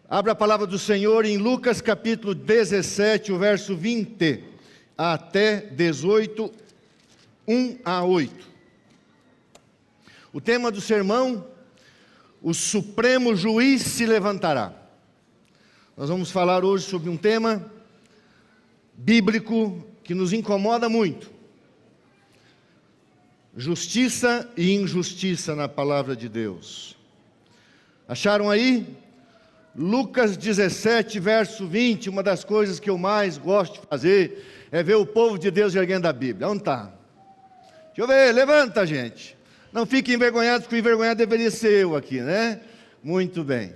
Abra a palavra do Senhor em Lucas capítulo 17, o verso 20 até 18, 1 a 8. O tema do sermão: o Supremo Juiz se levantará. Nós vamos falar hoje sobre um tema bíblico que nos incomoda muito: justiça e injustiça na palavra de Deus. Acharam aí? Lucas 17, verso 20, uma das coisas que eu mais gosto de fazer é ver o povo de Deus erguendo a Bíblia. Onde está? Deixa eu ver, levanta, gente. Não fiquem envergonhados, porque o envergonhado deveria ser eu aqui, né? Muito bem.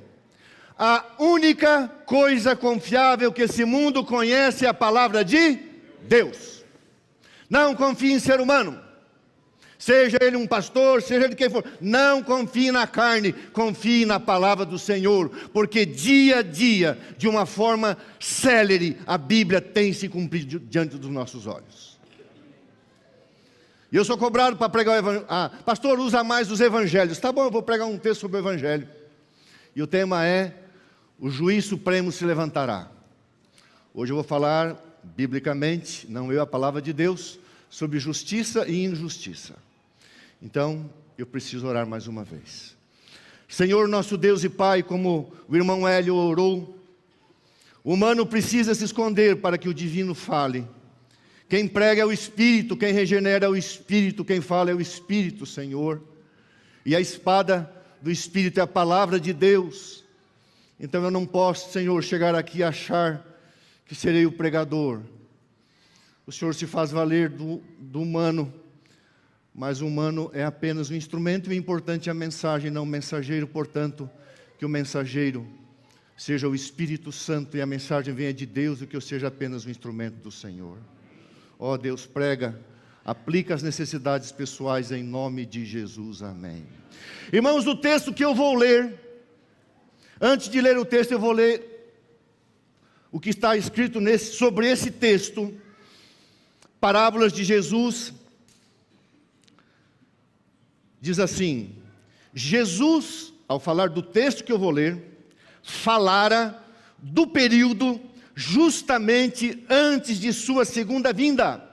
A única coisa confiável que esse mundo conhece é a palavra de Deus. Não confie em ser humano. Seja ele um pastor, seja ele quem for, não confie na carne, confie na palavra do Senhor, porque dia a dia, de uma forma célere, a Bíblia tem se cumprido diante dos nossos olhos. E eu sou cobrado para pregar o evangelho. Pastor, usa mais os evangelhos. Tá bom, eu vou pregar um texto sobre o evangelho. E o tema é: o juiz supremo se levantará. Hoje eu vou falar, biblicamente, não eu, a palavra de Deus, sobre justiça e injustiça. Então, eu preciso orar mais uma vez. Senhor, nosso Deus e Pai, como o irmão Hélio orou, o humano precisa se esconder para que o divino fale. Quem prega é o Espírito, quem regenera é o Espírito, quem fala é o Espírito, Senhor. E a espada do Espírito é a palavra de Deus. Então eu não posso, Senhor, chegar aqui e achar que serei o pregador. O Senhor se faz valer do humano, mas o humano é apenas um instrumento, e o importante é a mensagem, não o mensageiro. Portanto, que o mensageiro seja o Espírito Santo e a mensagem venha de Deus, e que eu seja apenas um instrumento do Senhor. Ó Deus, prega, aplica as necessidades pessoais em nome de Jesus, amém. Irmãos, o texto que eu vou ler, antes de ler o texto, eu vou ler o que está escrito sobre esse texto. Parábolas de Jesus. Diz assim: Jesus, ao falar do texto que eu vou ler, falara do período justamente antes de sua segunda vinda,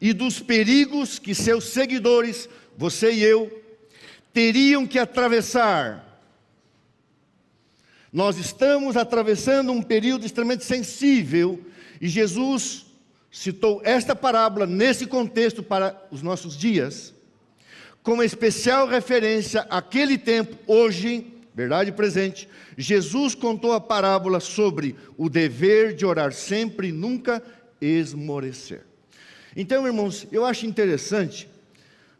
e dos perigos que seus seguidores, você e eu, teriam que atravessar. Nós estamos atravessando um período extremamente sensível, e Jesus citou esta parábola nesse contexto para os nossos dias, com especial referência àquele tempo. Hoje, verdade presente, Jesus contou a parábola sobre o dever de orar sempre e nunca esmorecer. Então, irmãos, eu acho interessante,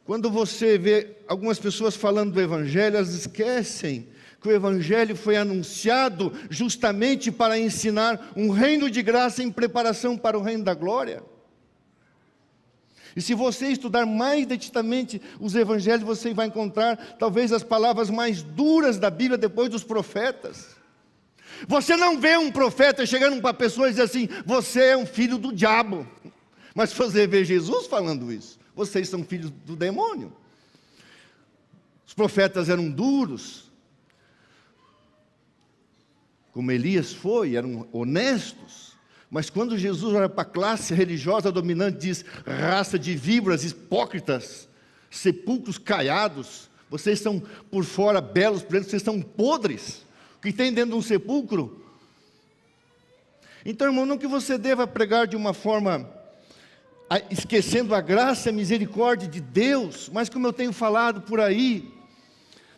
quando você vê algumas pessoas falando do Evangelho, elas esquecem que o Evangelho foi anunciado justamente para ensinar um reino de graça em preparação para o reino da glória. E se você estudar mais detidamente os Evangelhos, você vai encontrar talvez as palavras mais duras da Bíblia depois dos profetas. Você não vê um profeta chegando para a pessoa e dizer assim: você é um filho do diabo. Mas você vê Jesus falando isso: vocês são filhos do demônio. Os profetas eram duros, como Elias foi, eram honestos. Mas quando Jesus olha para a classe religiosa dominante, diz: raça de víboras, hipócritas, sepulcros caiados, vocês são por fora belos, por dentro vocês são podres. O que tem dentro de um sepulcro? Então, irmão, não que você deva pregar de uma forma esquecendo a graça e a misericórdia de Deus, mas como eu tenho falado por aí,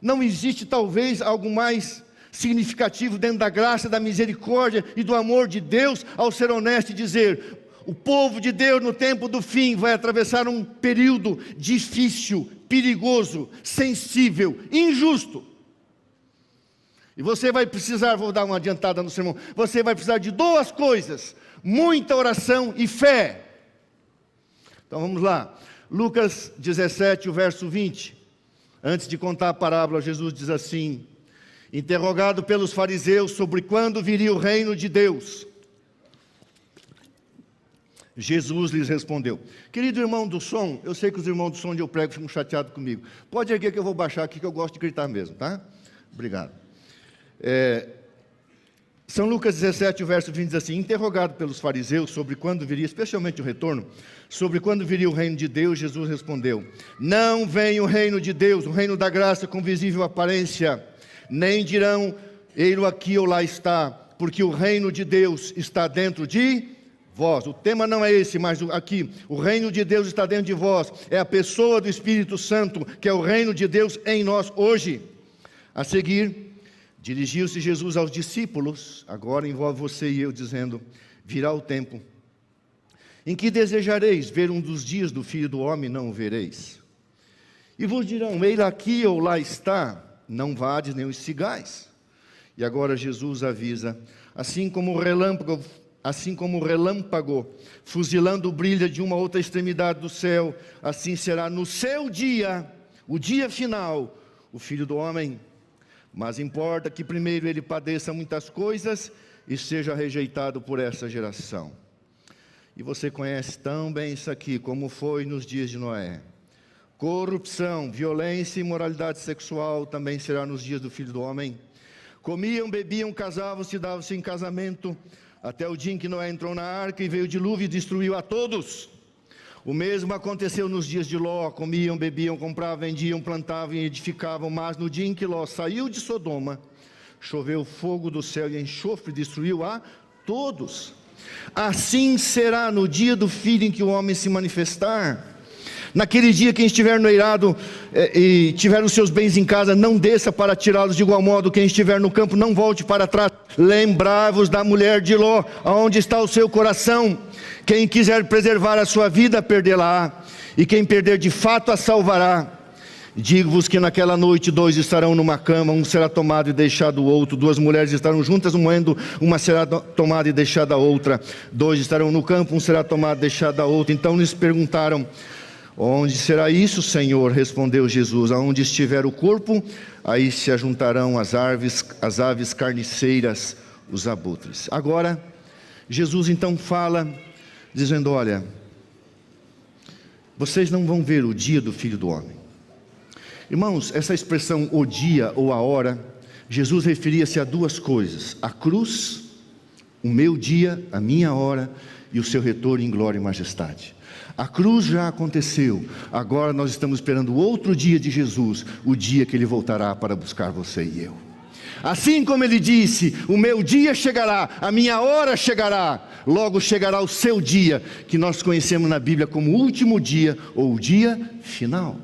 não existe talvez algo mais significativo dentro da graça, da misericórdia e do amor de Deus, ao ser honesto e dizer: o povo de Deus no tempo do fim vai atravessar um período difícil, perigoso, sensível, injusto. E você vai precisar, vou dar uma adiantada no sermão, você vai precisar de duas coisas: muita oração e fé. Então vamos lá, Lucas 17, o verso 20. Antes de contar a parábola, Jesus diz assim: interrogado pelos fariseus sobre quando viria o reino de Deus, Jesus lhes respondeu. Querido irmão do som, eu sei que os irmãos do som onde eu prego ficam chateados comigo. Pode erguer que eu vou baixar aqui, que eu gosto de gritar mesmo, tá? Obrigado. São Lucas 17, o verso 20 diz assim: interrogado pelos fariseus sobre quando viria, especialmente o retorno, sobre quando viria o reino de Deus, Jesus respondeu: não vem o reino de Deus, o reino da graça com visível aparência, nem dirão, ele aqui ou lá está, porque o reino de Deus está dentro de vós. O tema não é esse, mas aqui, o reino de Deus está dentro de vós, é a pessoa do Espírito Santo, que é o reino de Deus em nós hoje. A seguir, dirigiu-se Jesus aos discípulos, agora envolve você e eu, dizendo: virá o tempo em que desejareis ver um dos dias do Filho do Homem, não o vereis. E vos dirão, ele aqui ou lá está, não vades nem os sigais. E agora Jesus avisa: assim como o relâmpago fuzilando brilha de uma outra extremidade do céu, assim será no seu dia, o dia final, o Filho do Homem. Mas importa que primeiro ele padeça muitas coisas e seja rejeitado por essa geração. E você conhece tão bem isso aqui, como foi nos dias de Noé. Corrupção, violência e imoralidade sexual também será nos dias do Filho do Homem. Comiam, bebiam, casavam-se e davam-se em casamento, até o dia em que Noé entrou na arca e veio o dilúvio e destruiu a todos. O mesmo aconteceu nos dias de Ló: comiam, bebiam, compravam, vendiam, plantavam e edificavam. Mas no dia em que Ló saiu de Sodoma, choveu fogo do céu e enxofre destruiu a todos. Assim será no dia do Filho em que o homem se manifestar. Naquele dia, quem estiver no eirado e tiver os seus bens em casa, não desça para tirá-los. De igual modo, quem estiver no campo, não volte para trás. Lembrai-vos da mulher de Ló, aonde está o seu coração. Quem quiser preservar a sua vida, perdê-la-á, e quem perder de fato a salvará. Digo-vos que naquela noite 2 estarão numa cama, um será tomado e deixado o outro. 2 mulheres estarão juntas moendo, uma será tomada e deixada a outra. 2 estarão no campo, um será tomado e deixado a outra. Então lhes perguntaram: onde será isso, Senhor? Respondeu Jesus: aonde estiver o corpo, aí se ajuntarão as aves carniceiras, os abutres. Agora, Jesus então fala, dizendo: olha, vocês não vão ver o dia do Filho do Homem. Irmãos, essa expressão, o dia ou a hora, Jesus referia-se a 2 coisas: a cruz, o meu dia, a minha hora, e o seu retorno em glória e majestade. A cruz já aconteceu, agora nós estamos esperando o outro dia de Jesus, o dia que Ele voltará para buscar você e eu. Assim como Ele disse: o meu dia chegará, a minha hora chegará, logo chegará o seu dia, que nós conhecemos na Bíblia como o último dia, ou o dia final.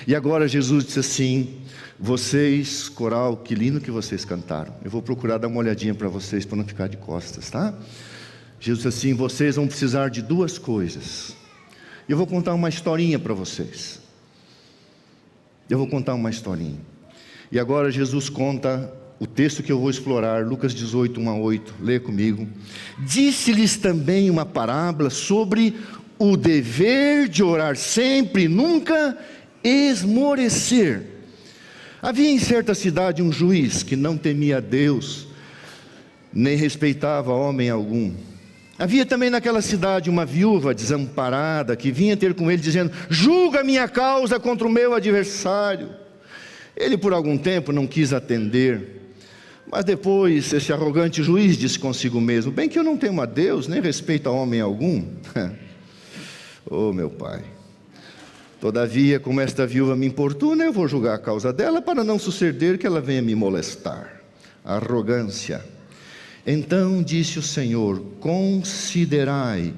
E agora Jesus disse assim: vocês, coral, que lindo que vocês cantaram. Eu vou procurar dar uma olhadinha para vocês, para não ficar de costas, tá? Jesus disse assim: vocês vão precisar de 2 coisas. Eu vou contar uma historinha para vocês. Eu vou contar uma historinha. E agora Jesus conta o texto que eu vou explorar, Lucas 18, 1 a 8. Lê comigo. Disse-lhes também uma parábola sobre o dever de orar sempre e nunca esmorecer. Havia em certa cidade um juiz que não temia a Deus, nem respeitava homem algum. Havia também naquela cidade uma viúva desamparada, que vinha ter com ele dizendo: julga a minha causa contra o meu adversário. Ele por algum tempo não quis atender, mas depois esse arrogante juiz disse consigo mesmo: bem que eu não temo a Deus, nem respeito a homem algum. Oh meu pai, todavia, como esta viúva me importuna, eu vou julgar a causa dela, para não suceder que ela venha me molestar. Arrogância. Então disse o Senhor: considerai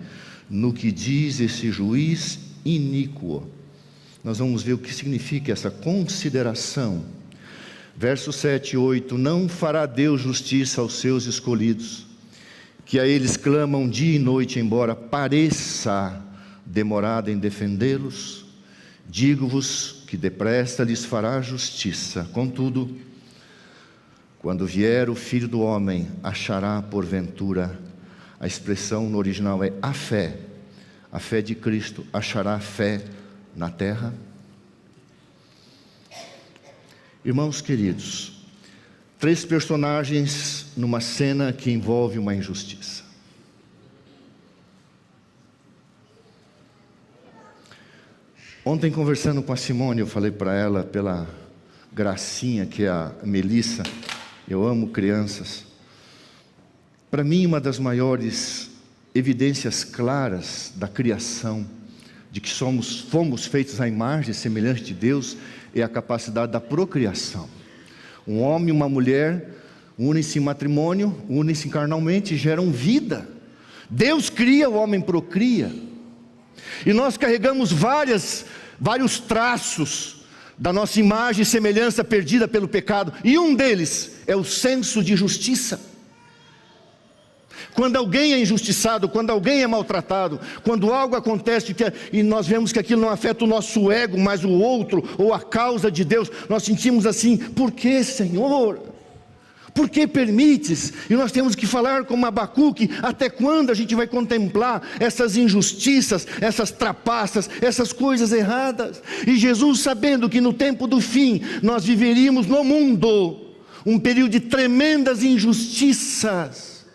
no que diz esse juiz iníquo. Nós vamos ver o que significa essa consideração. Versos 7 e 8: não fará Deus justiça aos seus escolhidos, que a eles clamam dia e noite, embora pareça demorado em defendê-los? Digo-vos que depressa lhes fará justiça. Contudo, quando vier o Filho do Homem, achará porventura, a expressão no original é a fé de Cristo, achará fé na terra? Irmãos queridos, 3 personagens numa cena que envolve uma injustiça. Ontem, conversando com a Simone, eu falei para ela, pela gracinha que é a Melissa, eu amo crianças, Para mim, uma das maiores evidências claras da criação, de que fomos feitos à imagem e semelhança de Deus, é a capacidade da procriação. Um homem e uma mulher unem-se em matrimônio, unem-se carnalmente e geram vida. Deus cria, o homem procria. E nós carregamos vários traços da nossa imagem e semelhança perdida pelo pecado. E um deles é o senso de justiça. Quando alguém é injustiçado, quando alguém é maltratado, quando algo acontece e nós vemos que aquilo não afeta o nosso ego, mas o outro, ou a causa de Deus, nós sentimos assim: por que, Senhor? Por que permites? E nós temos que falar como Abacuque: até quando a gente vai contemplar essas injustiças, essas trapaças, essas coisas erradas? E Jesus, sabendo que no tempo do fim nós viveríamos no mundo um período de tremendas injustiças,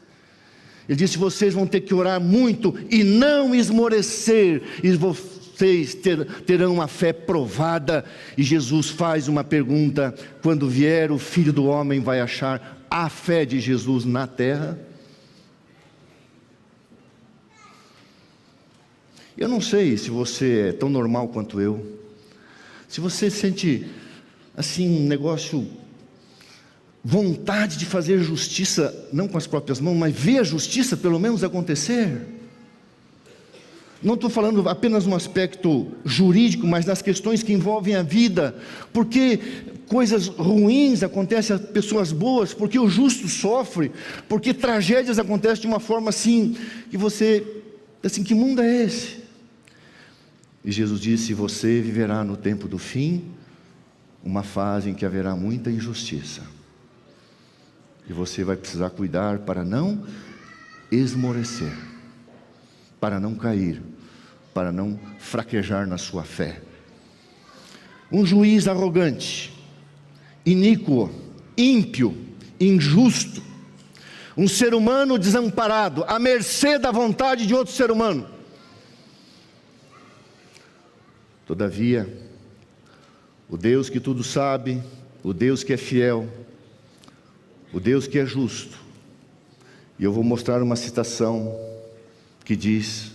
Ele disse: vocês vão ter que orar muito e não esmorecer, e vocês terão uma fé provada. E Jesus faz uma pergunta: quando vier o Filho do Homem, vai achar a fé de Jesus na terra? Eu não sei se você é tão normal quanto eu, se você sente assim um negócio, vontade de fazer justiça, não com as próprias mãos, mas ver a justiça pelo menos acontecer. Não estou falando apenas no aspecto jurídico, mas nas questões que envolvem a vida, porque coisas ruins acontecem a pessoas boas, porque o justo sofre, porque tragédias acontecem de uma forma assim, que você, assim, que mundo é esse? E Jesus disse: você viverá no tempo do fim, uma fase em que haverá muita injustiça. E você vai precisar cuidar para não esmorecer, para não cair, para não fraquejar na sua fé. Um juiz arrogante, iníquo, ímpio, injusto, um ser humano desamparado, à mercê da vontade de outro ser humano. Todavia, o Deus que tudo sabe, o Deus que é fiel, o Deus que é justo, e eu vou mostrar uma citação que diz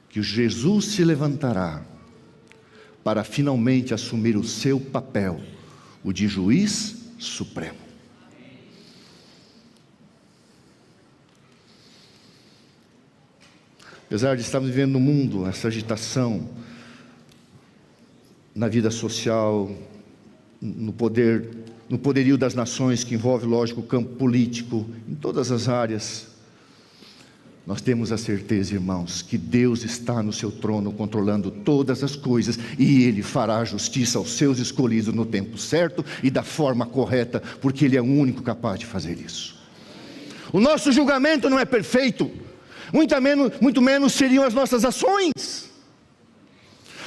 que Jesus se levantará para finalmente assumir o seu papel, o de juiz supremo. Apesar de estarmos vivendo no mundo essa agitação na vida social, no poderio das nações, que envolve, lógico, o campo político, em todas as áreas, nós temos a certeza, irmãos, que Deus está no seu trono controlando todas as coisas, e Ele fará justiça aos seus escolhidos no tempo certo e da forma correta, porque Ele é o único capaz de fazer isso. O nosso julgamento não é perfeito, muito menos seriam as nossas ações.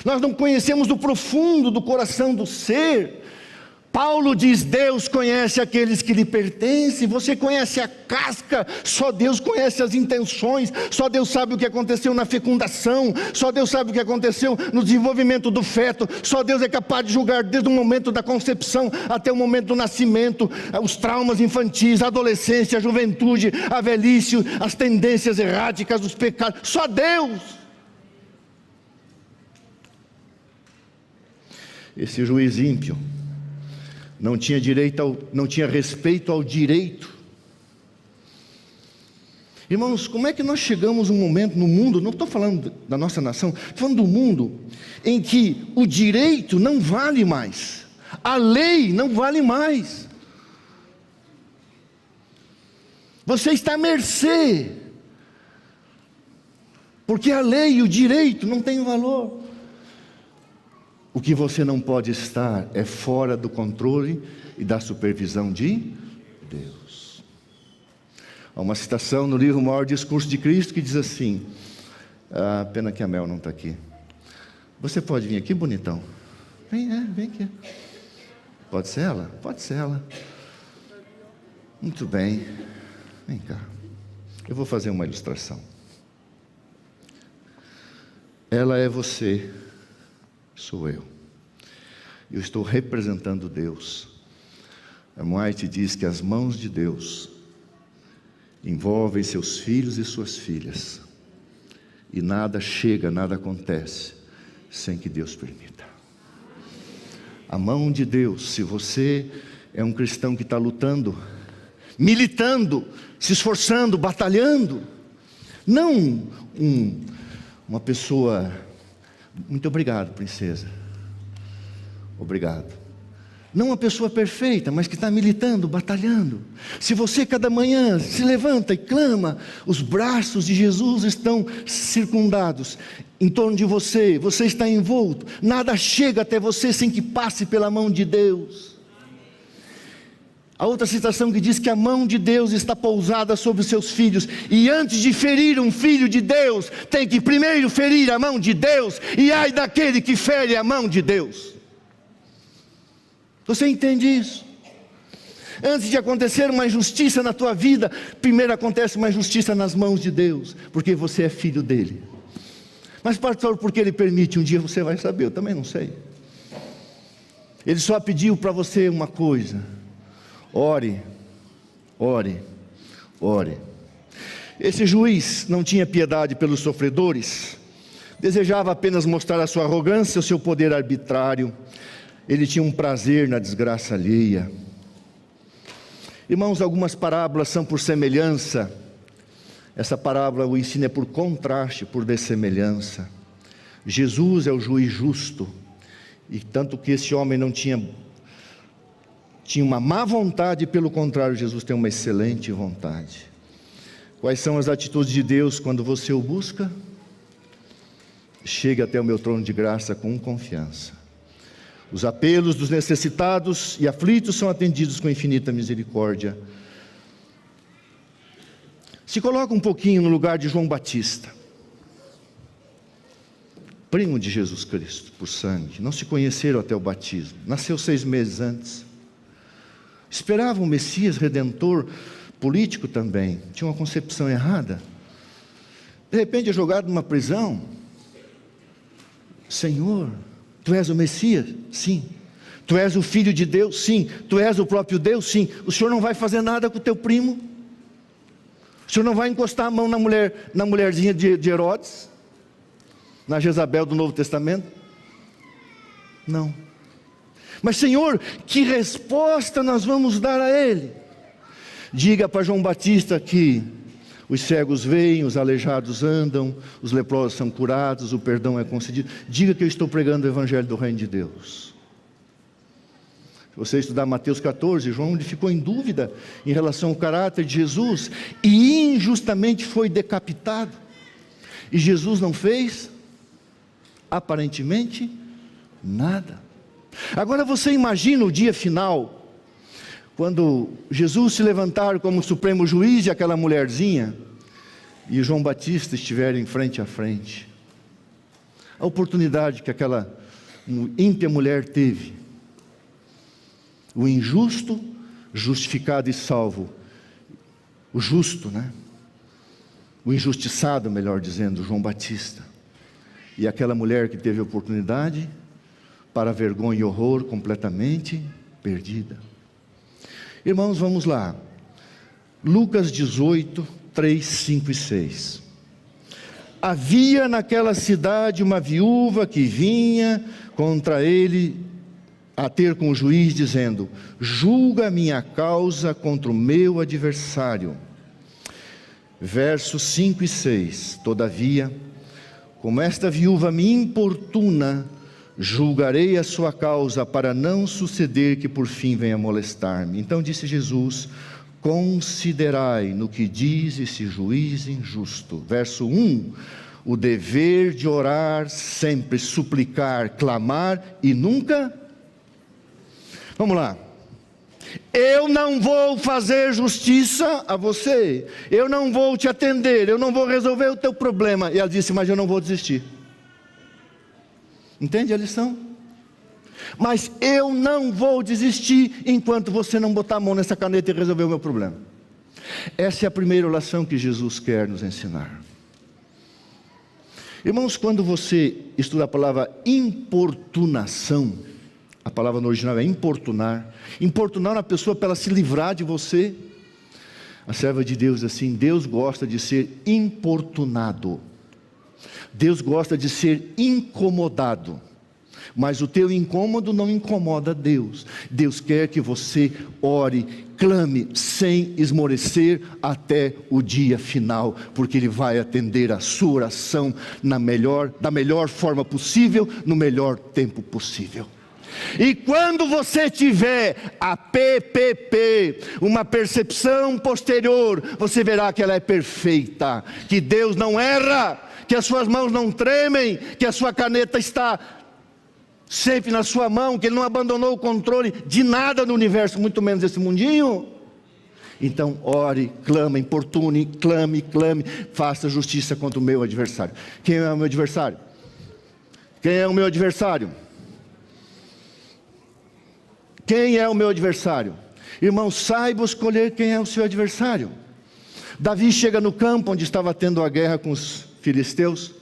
Nós não conhecemos do profundo do coração do ser. Paulo diz: Deus conhece aqueles que lhe pertencem. Você conhece a casca, só Deus conhece as intenções, só Deus sabe o que aconteceu na fecundação, só Deus sabe o que aconteceu no desenvolvimento do feto, só Deus é capaz de julgar desde o momento da concepção até o momento do nascimento, os traumas infantis, a adolescência, a juventude, a velhice, as tendências erráticas dos pecados, só Deus. Esse juiz ímpio não tinha respeito ao direito. Irmãos, como é que nós chegamos a um momento no mundo, não estou falando da nossa nação, estou falando do mundo, em que o direito não vale mais, a lei não vale mais, você está à mercê, porque a lei e o direito não têm valor. O que você não pode estar é fora do controle e da supervisão de Deus. Há uma citação no livro O Maior Discurso de Cristo que diz assim: pena que a Mel não está aqui. Você pode vir aqui, bonitão? Vem aqui. Pode ser ela? Pode ser ela. Muito bem. Vem cá. Eu vou fazer uma ilustração. Ela é você. Sou eu. Eu estou representando Deus. A White diz que as mãos de Deus envolvem seus filhos e suas filhas. E nada chega, nada acontece sem que Deus permita. A mão de Deus, se você é um cristão que está lutando, militando, se esforçando, batalhando, não uma pessoa, muito obrigado, princesa, obrigado. Não uma pessoa perfeita, mas que está militando, batalhando. Se você cada manhã se levanta e clama, os braços de Jesus estão circundados em torno de você, você está envolto, nada chega até você sem que passe pela mão de Deus. A outra citação que diz que a mão de Deus está pousada sobre os seus filhos, e antes de ferir um filho de Deus, tem que primeiro ferir a mão de Deus, e ai daquele que fere a mão de Deus. Você entende isso? Antes de acontecer uma injustiça na tua vida, primeiro acontece uma injustiça nas mãos de Deus, porque você é filho dele. Mas pastor, por que ele permite? Um dia você vai saber, eu também não sei. Ele só pediu para você uma coisa: ore, ore, ore. Esse juiz não tinha piedade pelos sofredores, desejava apenas mostrar a sua arrogância, o seu poder arbitrário. Ele tinha um prazer na desgraça alheia. Irmãos, algumas parábolas são por semelhança. Essa parábola, o ensino é por contraste, por dessemelhança. Jesus é o juiz justo, e tanto que esse homem não tinha uma má vontade, pelo contrário, Jesus tem uma excelente vontade. Quais são as atitudes de Deus quando você o busca? Chegue até o meu trono de graça com confiança. Os apelos dos necessitados e aflitos são atendidos com infinita misericórdia. Se coloca um pouquinho no lugar de João Batista, primo de Jesus Cristo por sangue, não se conheceram até o batismo, nasceu 6 meses antes, esperava um Messias redentor, político também, tinha uma concepção errada. De repente é jogado numa prisão. Senhor, Tu és o Messias? Sim. Tu és o Filho de Deus? Sim. Tu és o próprio Deus? Sim. O Senhor não vai fazer nada com o teu primo? O Senhor não vai encostar a mão na mulherzinha de Herodes? Na Jezabel do Novo Testamento? Não. Mas Senhor, que resposta nós vamos dar a ele? Diga para João Batista que os cegos veem, os aleijados andam, os leprosos são curados, o perdão é concedido. Diga que eu estou pregando o Evangelho do Reino de Deus. Se você estudar Mateus 14, João ficou em dúvida em relação ao caráter de Jesus, e injustamente foi decapitado. E Jesus não fez, aparentemente, nada. Agora você imagina o dia final, quando Jesus se levantar como supremo juiz e aquela mulherzinha, e João Batista estiverem frente a frente. A oportunidade que aquela ímpia mulher teve. O injusto, justificado e salvo. O justo, né? O injustiçado, melhor dizendo, João Batista. E aquela mulher que teve a oportunidade, para vergonha e horror, completamente perdida. Irmãos, vamos lá. Lucas 18, 3, 5 e 6. Havia naquela cidade uma viúva que vinha contra ele a ter com o juiz, dizendo: julga a minha causa contra o meu adversário. Versos 5 e 6. Todavia, como esta viúva me importuna, julgarei a sua causa, para não suceder que por fim venha molestar-me. Então disse Jesus: considerai no que diz esse juiz injusto. Verso 1: o dever de orar sempre, suplicar, clamar e nunca... Vamos lá. Eu não vou fazer justiça a você, eu não vou te atender, eu não vou resolver o teu problema. E ela disse: mas eu não vou desistir. Entende a lição? Mas eu não vou desistir enquanto você não botar a mão nessa caneta e resolver o meu problema. Essa é a primeira lição que Jesus quer nos ensinar. Irmãos, quando você estuda a palavra importunação, a palavra no original é importunar. Importunar uma pessoa para ela se livrar de você. A serva de Deus diz assim: Deus gosta de ser importunado. Deus gosta de ser incomodado. Mas o teu incômodo não incomoda Deus. Deus quer que você ore, clame, sem esmorecer até o dia final, porque Ele vai atender a sua oração da melhor forma possível, no melhor tempo possível. E quando você tiver a PPP, uma percepção posterior, você verá que ela é perfeita, que Deus não erra, que as suas mãos não tremem, que a sua caneta está sempre na sua mão, que Ele não abandonou o controle de nada no universo, muito menos esse mundinho. Então ore, clame, importune, clame, faça justiça contra o meu adversário. Quem é o meu adversário? Quem é o meu adversário? Quem é o meu adversário? Irmão, saiba escolher quem é o seu adversário. Davi chega no campo onde estava tendo a guerra com os filisteus,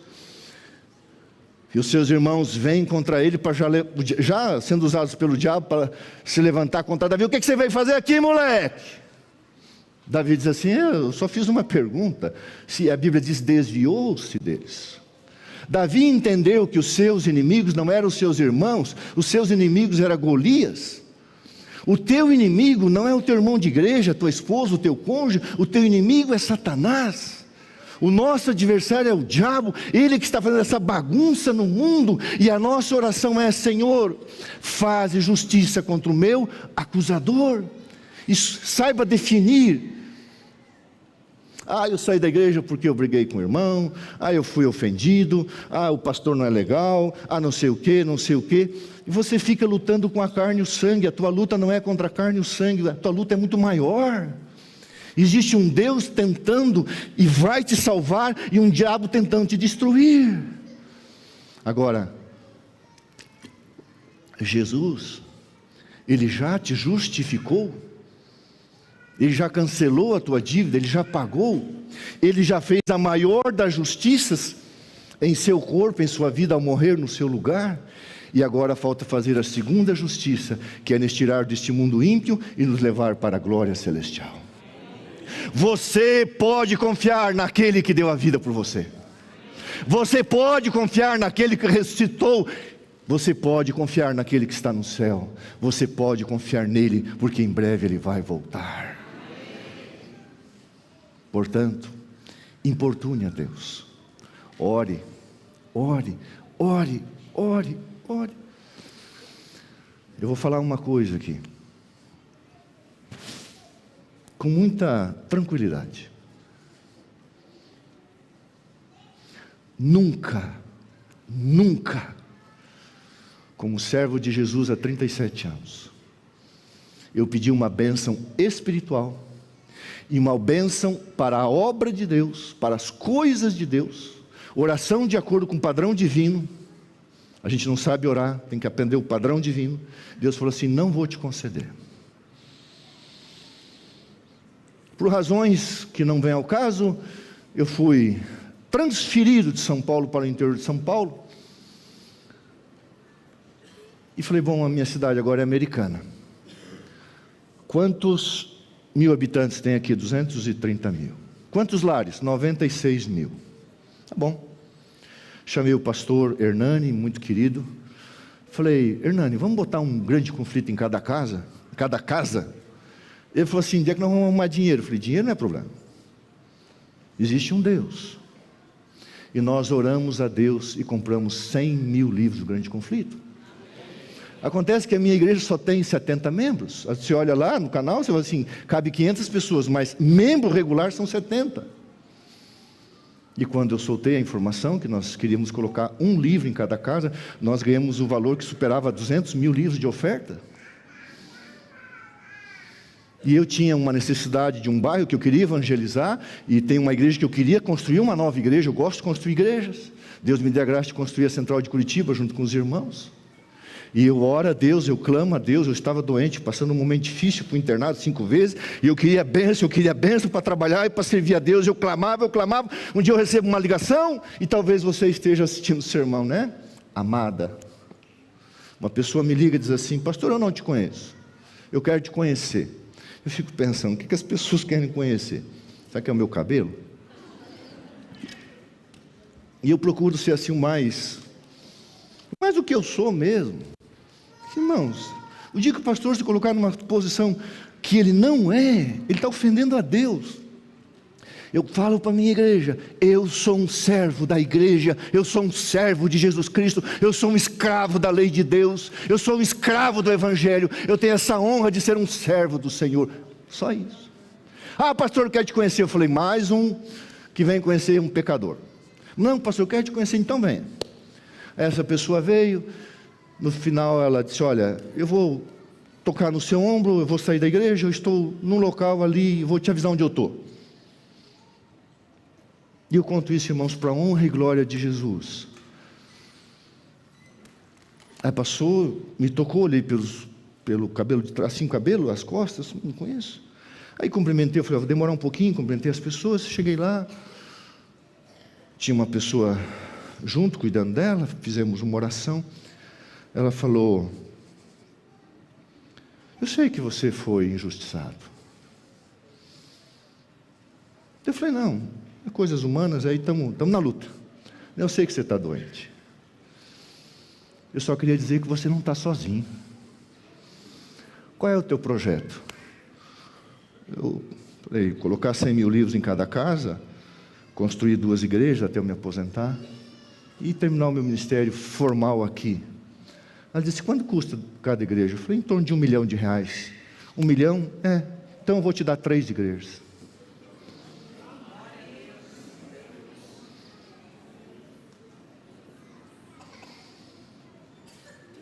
e os seus irmãos vêm contra ele, para já sendo usados pelo diabo para se levantar contra Davi. O que você veio fazer aqui, moleque? Davi diz assim: eu só fiz uma pergunta. Se a Bíblia diz, desviou-se deles. Davi entendeu que os seus inimigos não eram os seus irmãos, os seus inimigos eram Golias. O teu inimigo não é o teu irmão de igreja, a tua esposa, o teu cônjuge, o teu inimigo é Satanás. O nosso adversário é o diabo, ele que está fazendo essa bagunça no mundo, e a nossa oração é: Senhor, faze justiça contra o meu acusador, e saiba definir. Eu saí da igreja porque eu briguei com o irmão, eu fui ofendido, o pastor não é legal, não sei o que, e você fica lutando com a carne e o sangue. A tua luta não é contra a carne e o sangue, a tua luta é muito maior. Existe um Deus tentando e vai te salvar, e um diabo tentando te destruir. Agora, Jesus, Ele já te justificou, Ele já cancelou a tua dívida, Ele já pagou, Ele já fez a maior das justiças em seu corpo, em sua vida, ao morrer no seu lugar. E agora falta fazer a segunda justiça, que é nos tirar deste mundo ímpio e nos levar para a glória celestial. Você pode confiar naquele que deu a vida por você. Você pode confiar naquele que ressuscitou. Você pode confiar naquele que está no céu. Você pode confiar nele, porque em breve ele vai voltar. Portanto, importune a Deus. Ore, ore, ore, ore, ore. Eu vou falar uma coisa aqui, com muita tranquilidade. Nunca, como servo de Jesus há 37 anos, eu pedi uma bênção espiritual, e uma bênção para a obra de Deus, para as coisas de Deus, oração de acordo com o padrão divino. A gente não sabe orar, tem que aprender o padrão divino. Deus falou assim: não vou te conceder. Por razões que não vêm ao caso, eu fui transferido de São Paulo para o interior de São Paulo. E falei: bom, a minha cidade agora é Americana. Quantos mil habitantes tem aqui? 230 mil. Quantos lares? 96 mil. Tá bom. Chamei o pastor Hernani, muito querido. Falei: Hernani, vamos botar um grande conflito em cada casa? Cada casa? Ele falou assim: onde é que nós vamos arrumar dinheiro? Eu falei: dinheiro não é problema. Existe um Deus. E nós oramos a Deus e compramos 100 mil livros do grande conflito. Acontece que a minha igreja só tem 70 membros. Você olha lá no canal, você fala assim: cabe 500 pessoas, mas membro regular são 70. E quando eu soltei a informação que nós queríamos colocar um livro em cada casa, nós ganhamos um valor que superava 200 mil livros de oferta. E eu tinha uma necessidade de um bairro que eu queria evangelizar, e tem uma igreja que eu queria construir, uma nova igreja. Eu gosto de construir igrejas. Deus me deu a graça de construir a Central de Curitiba junto com os irmãos. E eu oro a Deus, eu clamo a Deus. Eu estava doente, passando um momento difícil para o internado 5 vezes, e eu queria bênção para trabalhar e para servir a Deus. Eu clamava. Um dia eu recebo uma ligação, e talvez você esteja assistindo o sermão, né? Amada, uma pessoa me liga e diz assim: pastor, eu não te conheço, eu quero te conhecer. Eu fico pensando, o que as pessoas querem conhecer? Será que é o meu cabelo? E eu procuro ser assim mais do que eu sou mesmo. Irmãos, o dia que o pastor se colocar numa posição que ele não é, ele está ofendendo a Deus. Eu falo para a minha igreja, eu sou um servo da igreja, eu sou um servo de Jesus Cristo, eu sou um escravo da lei de Deus, eu sou um escravo do Evangelho, eu tenho essa honra de ser um servo do Senhor, só isso. Ah, pastor, eu quero te conhecer. Eu falei, mais um que vem conhecer um pecador. Não, pastor, eu quero te conhecer, então venha. Essa pessoa veio, no final ela disse, olha, eu vou tocar no seu ombro, eu vou sair da igreja, eu estou num local ali, vou te avisar onde eu estou. E eu conto isso, irmãos, para a honra e glória de Jesus. Aí passou, me tocou ali pelo cabelo de trás, assim, cabelo, as costas, não conheço. Aí cumprimentei, eu falei, vou demorar um pouquinho, cumprimentei as pessoas, cheguei lá, tinha uma pessoa junto, cuidando dela, fizemos uma oração. Ela falou, eu sei que você foi injustiçado. Eu falei, não, é coisas humanas, aí estamos na luta. Eu sei que você está doente. Eu só queria dizer que você não está sozinho. Qual é o teu projeto? Eu falei, colocar 100 mil livros em cada casa, construir 2 igrejas até eu me aposentar e terminar o meu ministério formal aqui. Ela disse, quanto custa cada igreja? Eu falei, em torno de R$1 milhão. 1 milhão? Então eu vou te dar 3 igrejas.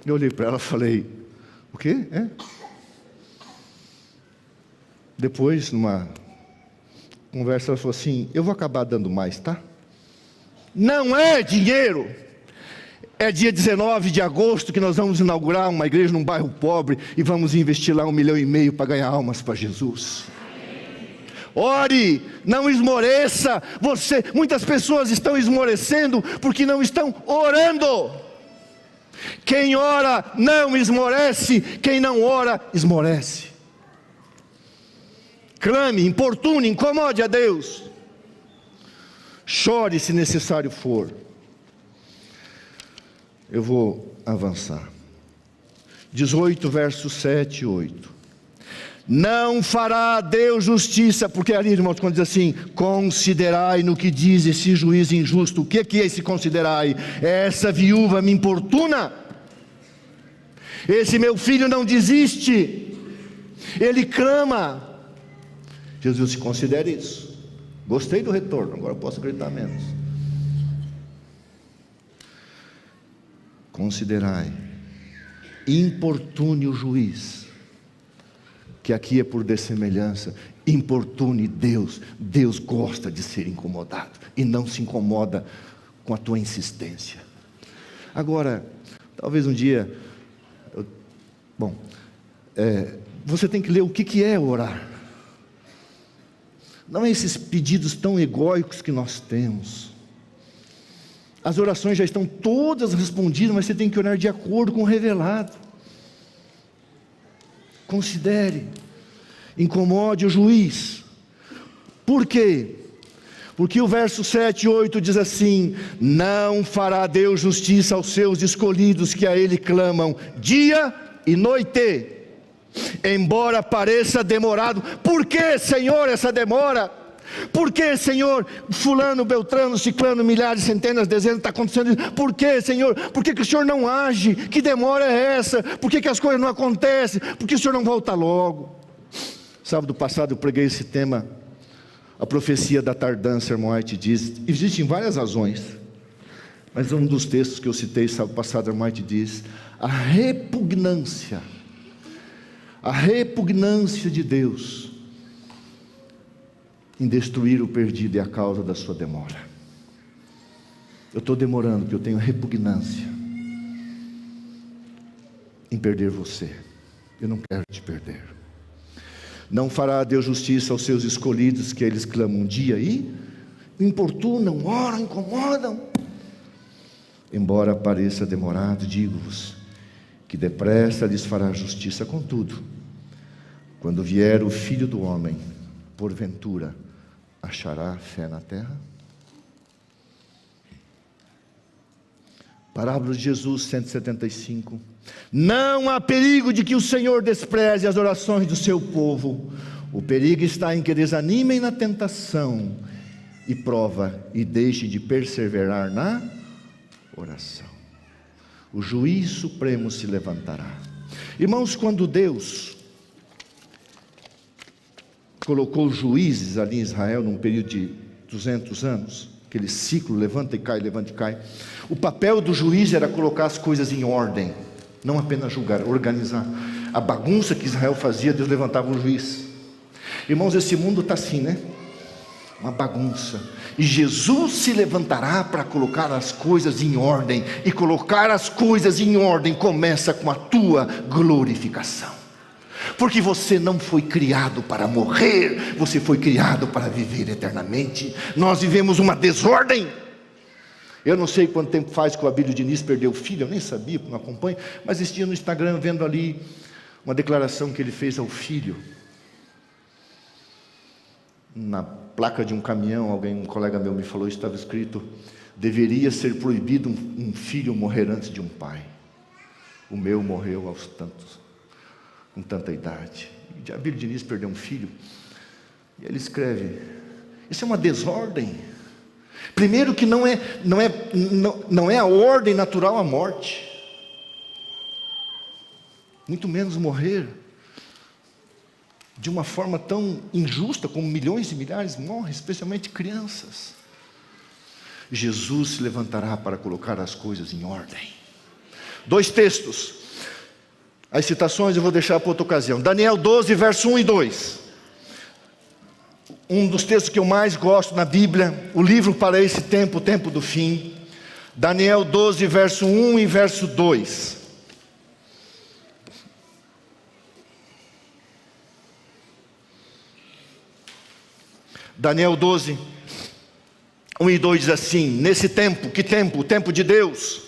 Eu olhei para ela e falei, o quê? Depois, numa conversa, ela falou assim, eu vou acabar dando mais, tá? Não é dinheiro. É dia 19 de agosto que nós vamos inaugurar uma igreja num bairro pobre e vamos investir lá R$1,5 milhão para ganhar almas para Jesus. Ore, não esmoreça. Muitas pessoas estão esmorecendo porque não estão orando. Quem ora não esmorece, quem não ora esmorece. Clame, importune, incomode a Deus. Chore se necessário for. Eu vou avançar. 18, versos 7 e 8. Não fará Deus justiça, porque ali, irmãos, quando diz assim, considerai no que diz esse juiz injusto. O que é esse considerai? Essa viúva me importuna. Esse meu filho não desiste. Ele clama. Jesus se considera isso. Gostei do retorno, agora eu posso gritar menos. Considerai, importune o juiz, que aqui é por dessemelhança, importune Deus. Deus gosta de ser incomodado e não se incomoda com a tua insistência. Agora, talvez um dia, você tem que ler o que é orar. Não é esses pedidos tão egóicos que nós temos. As orações já estão todas respondidas, mas você tem que orar de acordo com o revelado. Considere, incomode o juiz. Por quê? Porque o verso 7 e 8 diz assim, não fará Deus justiça aos seus escolhidos que a Ele clamam dia e noite, embora pareça demorado. Por que, Senhor, essa demora? Por que, Senhor, fulano, beltrano, ciclano, milhares, centenas, dezenas, está acontecendo isso? Por que, Senhor? Por que o Senhor não age? Que demora é essa? Por que as coisas não acontecem? Por que o Senhor não volta logo? Sábado passado eu preguei esse tema, a profecia da tardança. Irmão White diz, existem várias razões, mas um dos textos que eu citei sábado passado, irmão White diz, a repugnância de Deus em destruir o perdido é a causa da sua demora. Eu estou demorando porque eu tenho repugnância em perder você. Eu não quero te perder. Não fará Deus justiça aos seus escolhidos, que eles clamam dia e importunam, oram, incomodam. Embora pareça demorado, digo-vos que depressa lhes fará justiça. Contudo, Quando vier o Filho do Homem, porventura, achará fé na terra? Parábola de Jesus 175. Não há perigo de que o Senhor despreze as orações do seu povo. O perigo está em que desanimem na tentação e prova e deixe de perseverar na oração. O juiz supremo se levantará. Irmãos, quando Deus colocou juízes ali em Israel num período de 200 anos, aquele ciclo, levanta e cai, levanta e cai, o papel do juiz era colocar as coisas em ordem, não apenas julgar, organizar. A bagunça que Israel fazia, Deus levantava um juiz. Irmãos, esse mundo está assim, né? Uma bagunça. E Jesus se levantará para colocar as coisas em ordem. E colocar as coisas em ordem começa com a tua glorificação. Porque você não foi criado para morrer, você foi criado para viver eternamente. Nós vivemos uma desordem. Eu não sei quanto tempo faz que o Abílio Diniz perdeu o filho, eu nem sabia, não acompanho, mas esse dia no Instagram, vendo ali uma declaração que ele fez ao filho, na placa de um caminhão, um colega meu me falou, estava escrito: deveria ser proibido um filho morrer antes de um pai. O meu morreu aos tantos, com tanta idade. E Abílio Diniz perdeu um filho, e ele escreve: isso é uma desordem. Primeiro que não é a ordem natural a morte, muito menos morrer de uma forma tão injusta como milhões e milhares morrem, especialmente crianças. Jesus se levantará para colocar as coisas em ordem. 2 textos, as citações eu vou deixar para outra ocasião. Daniel 12, verso 1 e 2. Um dos textos que eu mais gosto na Bíblia, o livro para esse tempo, o tempo do fim. Daniel 12, verso 1 e verso 2. Daniel 12, 1 e 2 diz assim: nesse tempo, que tempo? O tempo de Deus.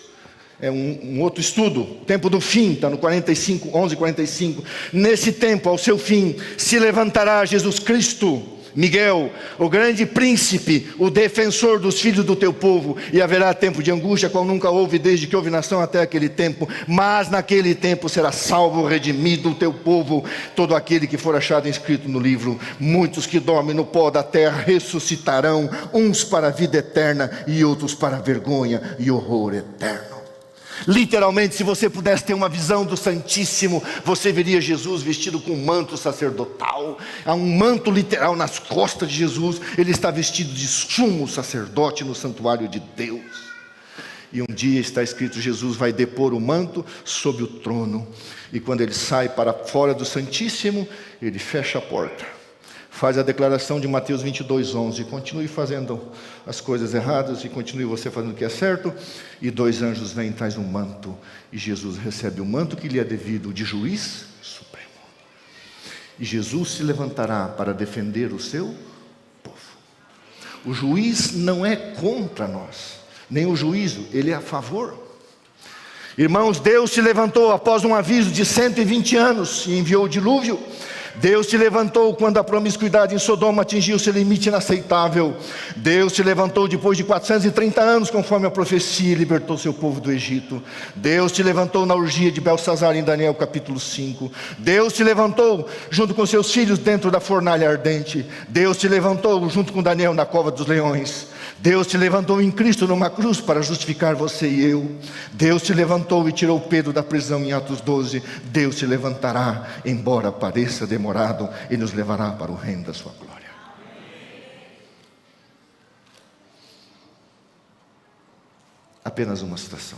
É um outro estudo, o tempo do fim, está no 11:45. Nesse tempo, ao seu fim, se levantará Jesus Cristo, Miguel, o grande príncipe, o defensor dos filhos do teu povo, e haverá tempo de angústia, qual nunca houve desde que houve nação até aquele tempo, mas naquele tempo será salvo, redimido o teu povo, todo aquele que for achado inscrito no livro. Muitos que dormem no pó da terra ressuscitarão, uns para a vida eterna e outros para a vergonha e horror eterno. Literalmente, se você pudesse ter uma visão do Santíssimo, você veria Jesus vestido com um manto sacerdotal. Há um manto literal nas costas de Jesus. Ele está vestido de sumo sacerdote no santuário de Deus. E um dia está escrito: Jesus vai depor o manto sobre o trono. E quando ele sai para fora do Santíssimo, ele fecha a porta, faz a declaração de Mateus 22:11, continue fazendo as coisas erradas e continue você fazendo o que é certo. E 2 anjos vêm e traz um manto, e Jesus recebe o manto que lhe é devido, de juiz supremo. E Jesus se levantará para defender o seu povo. O juiz não é contra nós, nem o juízo, ele é a favor. Irmãos, Deus se levantou após um aviso de 120 anos e enviou o dilúvio. Deus se levantou quando a promiscuidade em Sodoma atingiu seu limite inaceitável. Deus se levantou depois de 430 anos, conforme a profecia, e libertou seu povo do Egito. Deus se levantou na orgia de Belsazar em Daniel capítulo 5. Deus se levantou junto com seus filhos dentro da fornalha ardente. Deus se levantou junto com Daniel na cova dos leões. Deus se levantou em Cristo numa cruz para justificar você e eu. Deus se levantou e tirou Pedro da prisão em Atos 12. Deus se levantará, embora pareça demorado, e nos levará para o reino da sua glória. Apenas uma citação.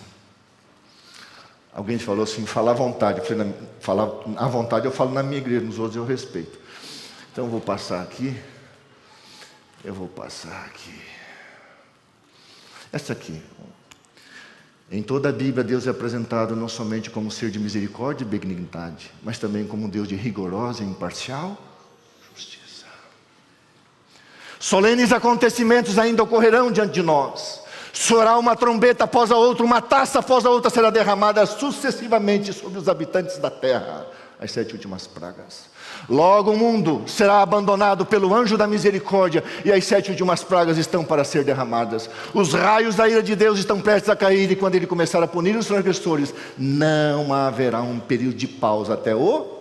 Alguém falou assim: fala à vontade. Eu falei: falar à vontade eu falo na minha igreja, nos outros eu respeito. Então eu vou passar aqui. Essa aqui. Em toda a Bíblia, Deus é apresentado não somente como ser de misericórdia e benignidade, mas também como um Deus de rigorosa e imparcial justiça. Solenes acontecimentos ainda ocorrerão diante de nós. Soará uma trombeta após a outra, uma taça após a outra será derramada sucessivamente sobre os habitantes da terra. as 7 últimas pragas. Logo o mundo será abandonado pelo anjo da misericórdia, e as 7 últimas pragas estão para ser derramadas. Os raios da ira de Deus estão prestes a cair, e quando ele começar a punir os transgressores, não haverá um período de pausa até o...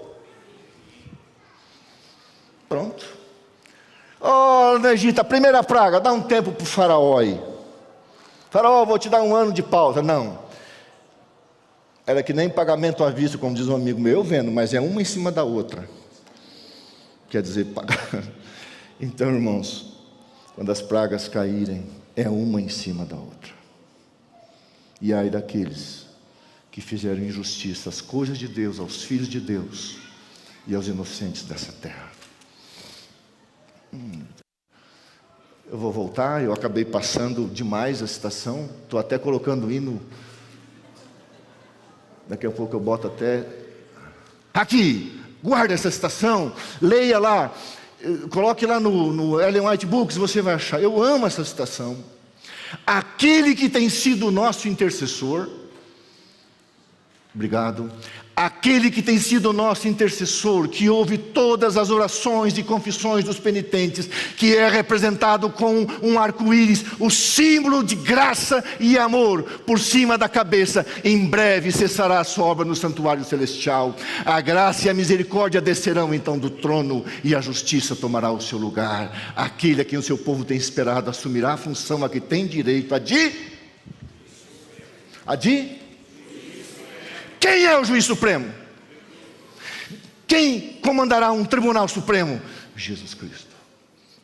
Pronto. Oh, no Egito, a primeira praga, dá um tempo para o faraó aí. Faraó, vou te dar um ano de pausa. Não. Era que nem pagamento à vista, como diz um amigo meu, eu vendo, mas é uma em cima da outra. Quer dizer, pagar. Então, irmãos, quando as pragas caírem, é uma em cima da outra. E ai daqueles que fizeram injustiça às coisas de Deus, aos filhos de Deus e aos inocentes dessa terra. Eu vou voltar, eu acabei passando demais a citação, estou até colocando o hino. Daqui a pouco eu boto até... Aqui, guarda essa citação, leia lá, coloque lá no Ellen White Books, você vai achar. Eu amo essa citação. Aquele que tem sido o nosso intercessor, obrigado. Aquele que tem sido o nosso intercessor, que ouve todas as orações e confissões dos penitentes, que é representado com um arco-íris, o símbolo de graça e amor por cima da cabeça. Em breve cessará a sua obra no santuário celestial. A graça e a misericórdia descerão então do trono, e a justiça tomará o seu lugar. Aquele a quem o seu povo tem esperado assumirá a função a que tem direito, a de... Quem é o juiz supremo? Quem comandará um tribunal supremo? Jesus Cristo.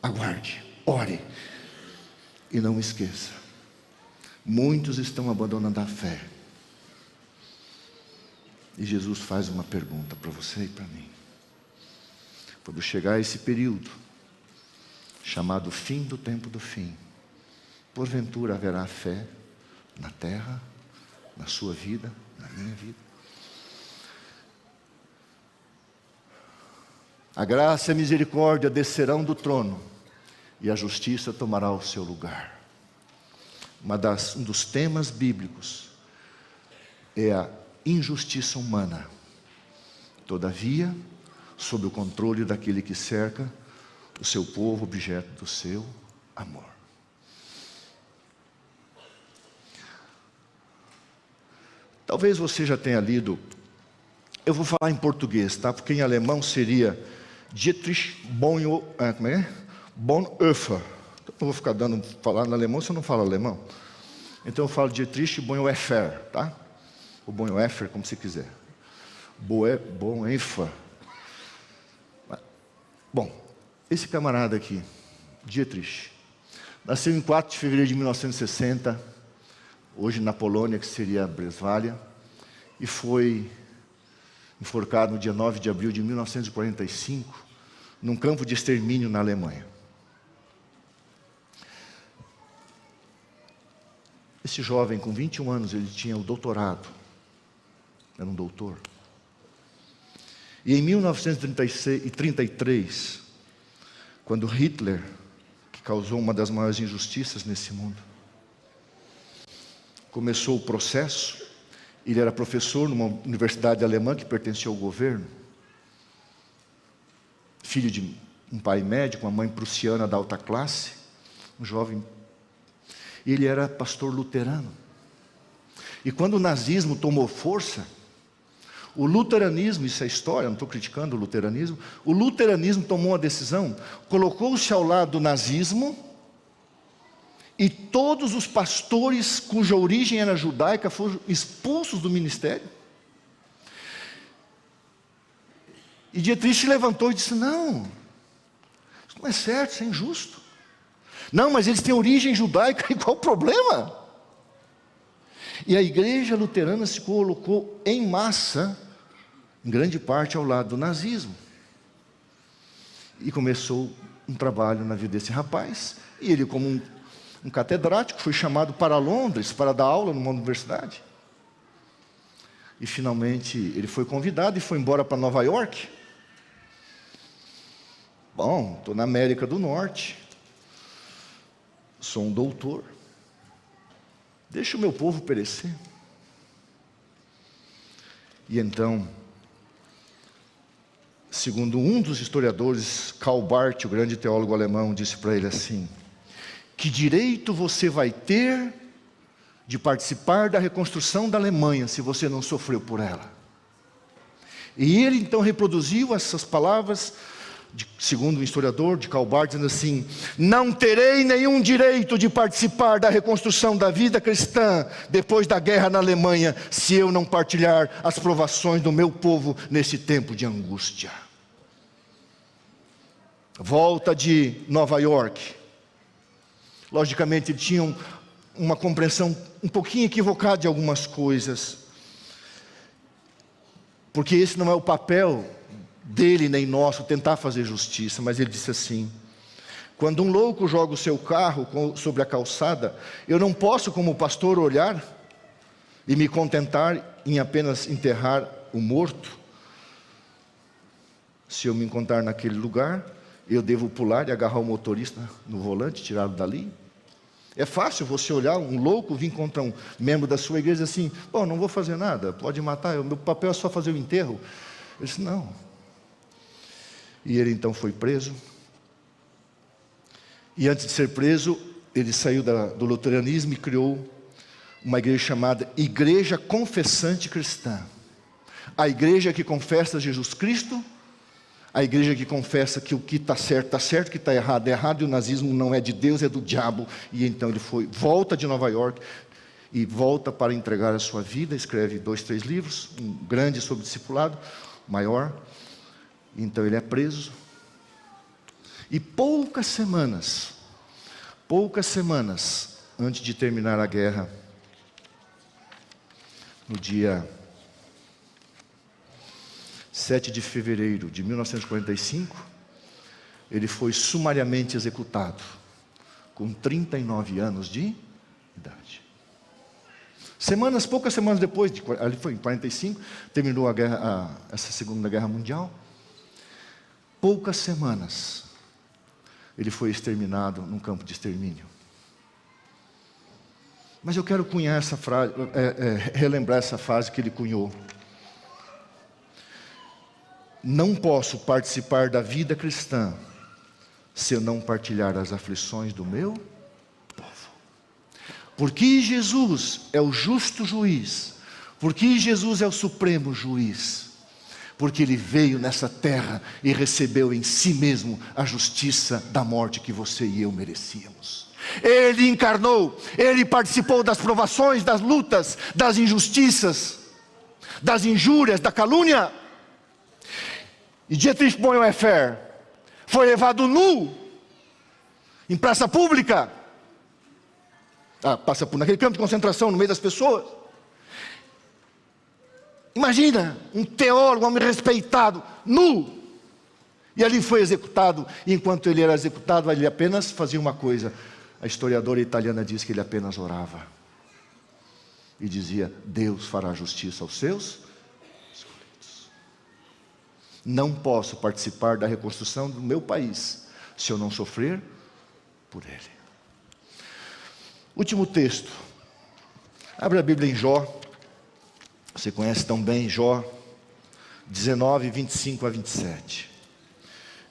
Aguarde, ore. E não esqueça, muitos estão abandonando a fé. E Jesus faz uma pergunta para você e para mim. Quando chegar esse período, chamado fim do tempo do fim, porventura haverá fé na terra, na sua vida, na minha vida? A graça e a misericórdia descerão do trono, e a justiça tomará o seu lugar. Um dos temas bíblicos é a injustiça humana. Todavia, sob o controle daquele que cerca o seu povo, objeto do seu amor. Talvez você já tenha lido, eu vou falar em português, tá? Porque em alemão seria Dietrich Bonhoeffer. Não vou ficar falando alemão se eu não falo alemão. Então eu falo Dietrich Bonhoeffer, tá? Ou Bonhoeffer, como você quiser. Bonhoeffer. Bom, esse camarada aqui, Dietrich, nasceu em 4 de fevereiro de 1960, hoje na Polônia, que seria Breswallia, e foi enforcado no dia 9 de abril de 1945, num campo de extermínio na Alemanha. Esse jovem, com 21 anos, ele tinha o doutorado, era um doutor. E em 1933, quando Hitler, que causou uma das maiores injustiças nesse mundo, começou o processo, ele era professor numa universidade alemã que pertencia ao governo, filho de um pai médico, uma mãe prussiana da alta classe, um jovem. Ele era pastor luterano. E quando o nazismo tomou força, o luteranismo, isso é história, não estou criticando o luteranismo tomou uma decisão, colocou-se ao lado do nazismo, e todos os pastores cuja origem era judaica foram expulsos do ministério. E Dietrich levantou e disse: não, isso não é certo, isso é injusto. Não, mas eles têm origem judaica, e qual o problema? E a igreja luterana se colocou em massa, em grande parte ao lado do nazismo. E começou um trabalho na vida desse rapaz, e ele, como um catedrático, foi chamado para Londres para dar aula numa universidade. E finalmente ele foi convidado e foi embora para Nova York. Bom, estou na América do Norte, sou um doutor, deixa o meu povo perecer. E então, segundo um dos historiadores, Karl Barth, o grande teólogo alemão, disse para ele assim: que direito você vai ter de participar da reconstrução da Alemanha se você não sofreu por ela? E ele então reproduziu essas palavras, segundo o historiador de Karl Barth, dizendo assim: não terei nenhum direito de participar da reconstrução da vida cristã depois da guerra na Alemanha, se eu não partilhar as provações do meu povo nesse tempo de angústia. Volta de Nova York. Logicamente ele tinha uma compreensão um pouquinho equivocada de algumas coisas, porque esse não é o papel dele nem nosso, tentar fazer justiça. Mas ele disse assim: quando um louco joga o seu carro sobre a calçada, eu não posso, como pastor, olhar e me contentar em apenas enterrar o morto. Se eu me encontrar naquele lugar, eu devo pular e agarrar o motorista no volante, tirá-lo dali. É fácil você olhar um louco vir contra um membro da sua igreja assim: bom, não vou fazer nada, pode matar, o meu papel é só fazer o enterro. Ele disse: não. E ele então foi preso. E antes de ser preso, ele saiu do luteranismo e criou uma igreja chamada Igreja Confessante Cristã. A igreja que confessa Jesus Cristo, a igreja que confessa que o que está certo, o que está errado, é errado, e o nazismo não é de Deus, é do diabo. E então ele volta de Nova York e volta para entregar a sua vida. Escreve 2, 3 livros, um grande sobre discipulado, maior. Então ele é preso. E poucas semanas antes de terminar a guerra, no dia 7 de fevereiro de 1945, ele foi sumariamente executado, com 39 anos de idade. Poucas semanas depois, ali foi em 45, terminou essa Segunda Guerra Mundial. Poucas semanas, ele foi exterminado num campo de extermínio. Mas eu quero cunhar essa frase, relembrar essa frase que ele cunhou: não posso participar da vida cristã se eu não partilhar as aflições do meu povo. Porque Jesus é o justo juiz, porque Jesus é o supremo juiz, porque Ele veio nessa terra e recebeu em si mesmo a justiça da morte que você e eu merecíamos. Ele encarnou, Ele participou das provações, das lutas, das injustiças, das injúrias, da calúnia. E Dietrich Bonhoeffer foi levado nu em praça pública, passa por naquele campo de concentração, no meio das pessoas. Imagina, um teólogo, um homem respeitado, nu. E ali foi executado. E enquanto ele era executado, ele apenas fazia uma coisa. A historiadora italiana diz que ele apenas orava e dizia: Deus fará justiça aos seus. Não posso participar da reconstrução do meu país se eu não sofrer por ele. Último texto. Abra a Bíblia em Jó. Você conhece tão bem Jó 19, 25 a 27.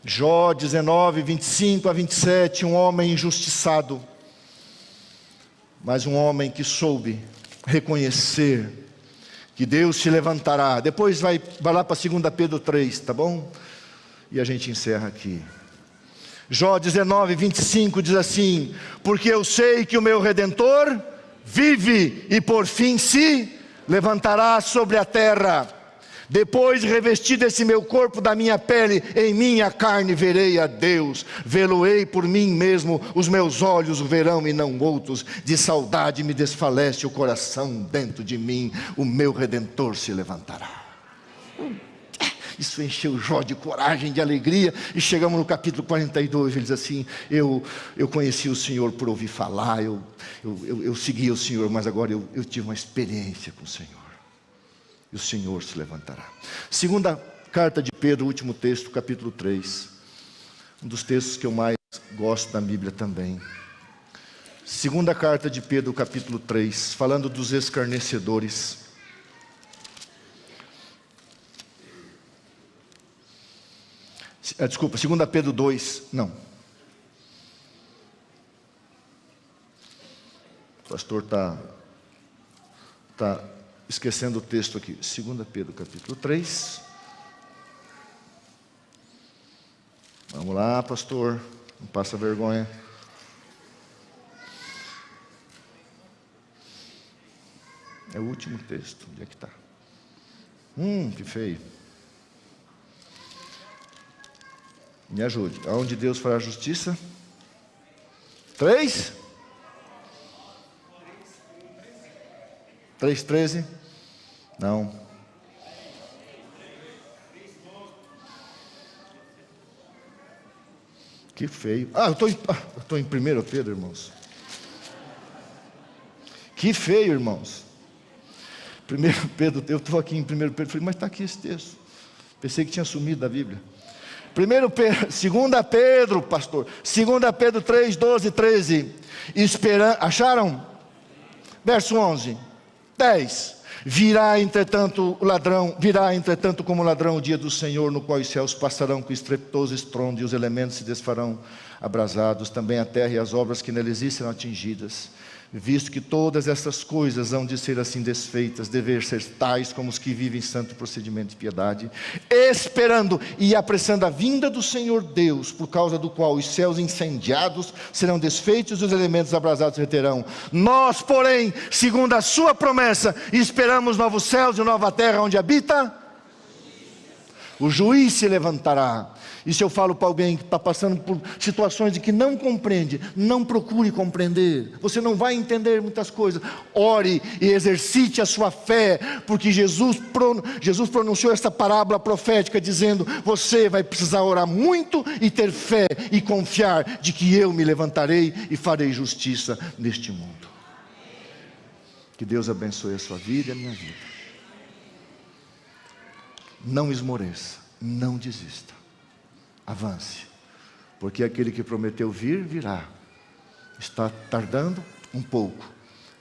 Jó 19, 25 a 27. Um homem injustiçado, mas um homem que soube reconhecer que Deus se levantará. Depois vai lá para 2 Pedro 3, tá bom? E a gente encerra aqui. Jó 19, 25 diz assim: porque eu sei que o meu Redentor vive e por fim se levantará sobre a terra. Depois de revestido esse meu corpo da minha pele, em minha carne verei a Deus. Vê-lo-ei por mim mesmo, os meus olhos o verão e não outros. De saudade me desfalece o coração dentro de mim, o meu Redentor se levantará. Isso encheu Jó de coragem, de alegria. E chegamos no capítulo 42, ele diz assim: eu conheci o Senhor por ouvir falar, eu segui o Senhor, mas agora eu tive uma experiência com o Senhor. E o Senhor se levantará. Segunda carta de Pedro, último texto, capítulo 3. Um dos textos que eu mais gosto da Bíblia também. Segunda carta de Pedro, capítulo 3, falando dos escarnecedores. Desculpa, 2 Pedro 2, não. O pastor está esquecendo o texto aqui. 2 Pedro capítulo 3. Vamos lá, pastor, não passa vergonha. É o último texto, onde é que está? Que feio. Me ajude. Aonde Deus fará justiça? 3? 3:13? Não. Que feio. Eu estou em 1 Pedro, irmãos. Que feio, irmãos. 1 Pedro, eu estou aqui em 1 Pedro, falei, mas está aqui esse texto. Pensei que tinha sumido da Bíblia. 2 Pedro, pastor. 2 Pedro 3, 12, 13. Acharam? Verso 11. 10. Virá entretanto como ladrão o dia do Senhor, no qual os céus passarão com estrepitoso estrondo, e os elementos se desfarão abrasados, também a terra e as obras que nela existem serão atingidas. Visto que todas essas coisas hão de ser assim desfeitas, dever ser tais como os que vivem em santo procedimento de piedade, esperando e apressando a vinda do Senhor Deus, por causa do qual os céus incendiados serão desfeitos e os elementos abrasados reterão. Nós, porém, segundo a sua promessa, esperamos novos céus e nova terra onde habita o juiz se levantará. E se eu falo para alguém que está passando por situações de que não compreende, não procure compreender. Você não vai entender muitas coisas. Ore e exercite a sua fé, porque Jesus pronunciou esta parábola profética dizendo: você vai precisar orar muito e ter fé e confiar de que eu me levantarei e farei justiça neste mundo. Que Deus abençoe a sua vida e a minha vida. Não esmoreça, não desista. Avance, porque aquele que prometeu vir, virá. Está tardando um pouco,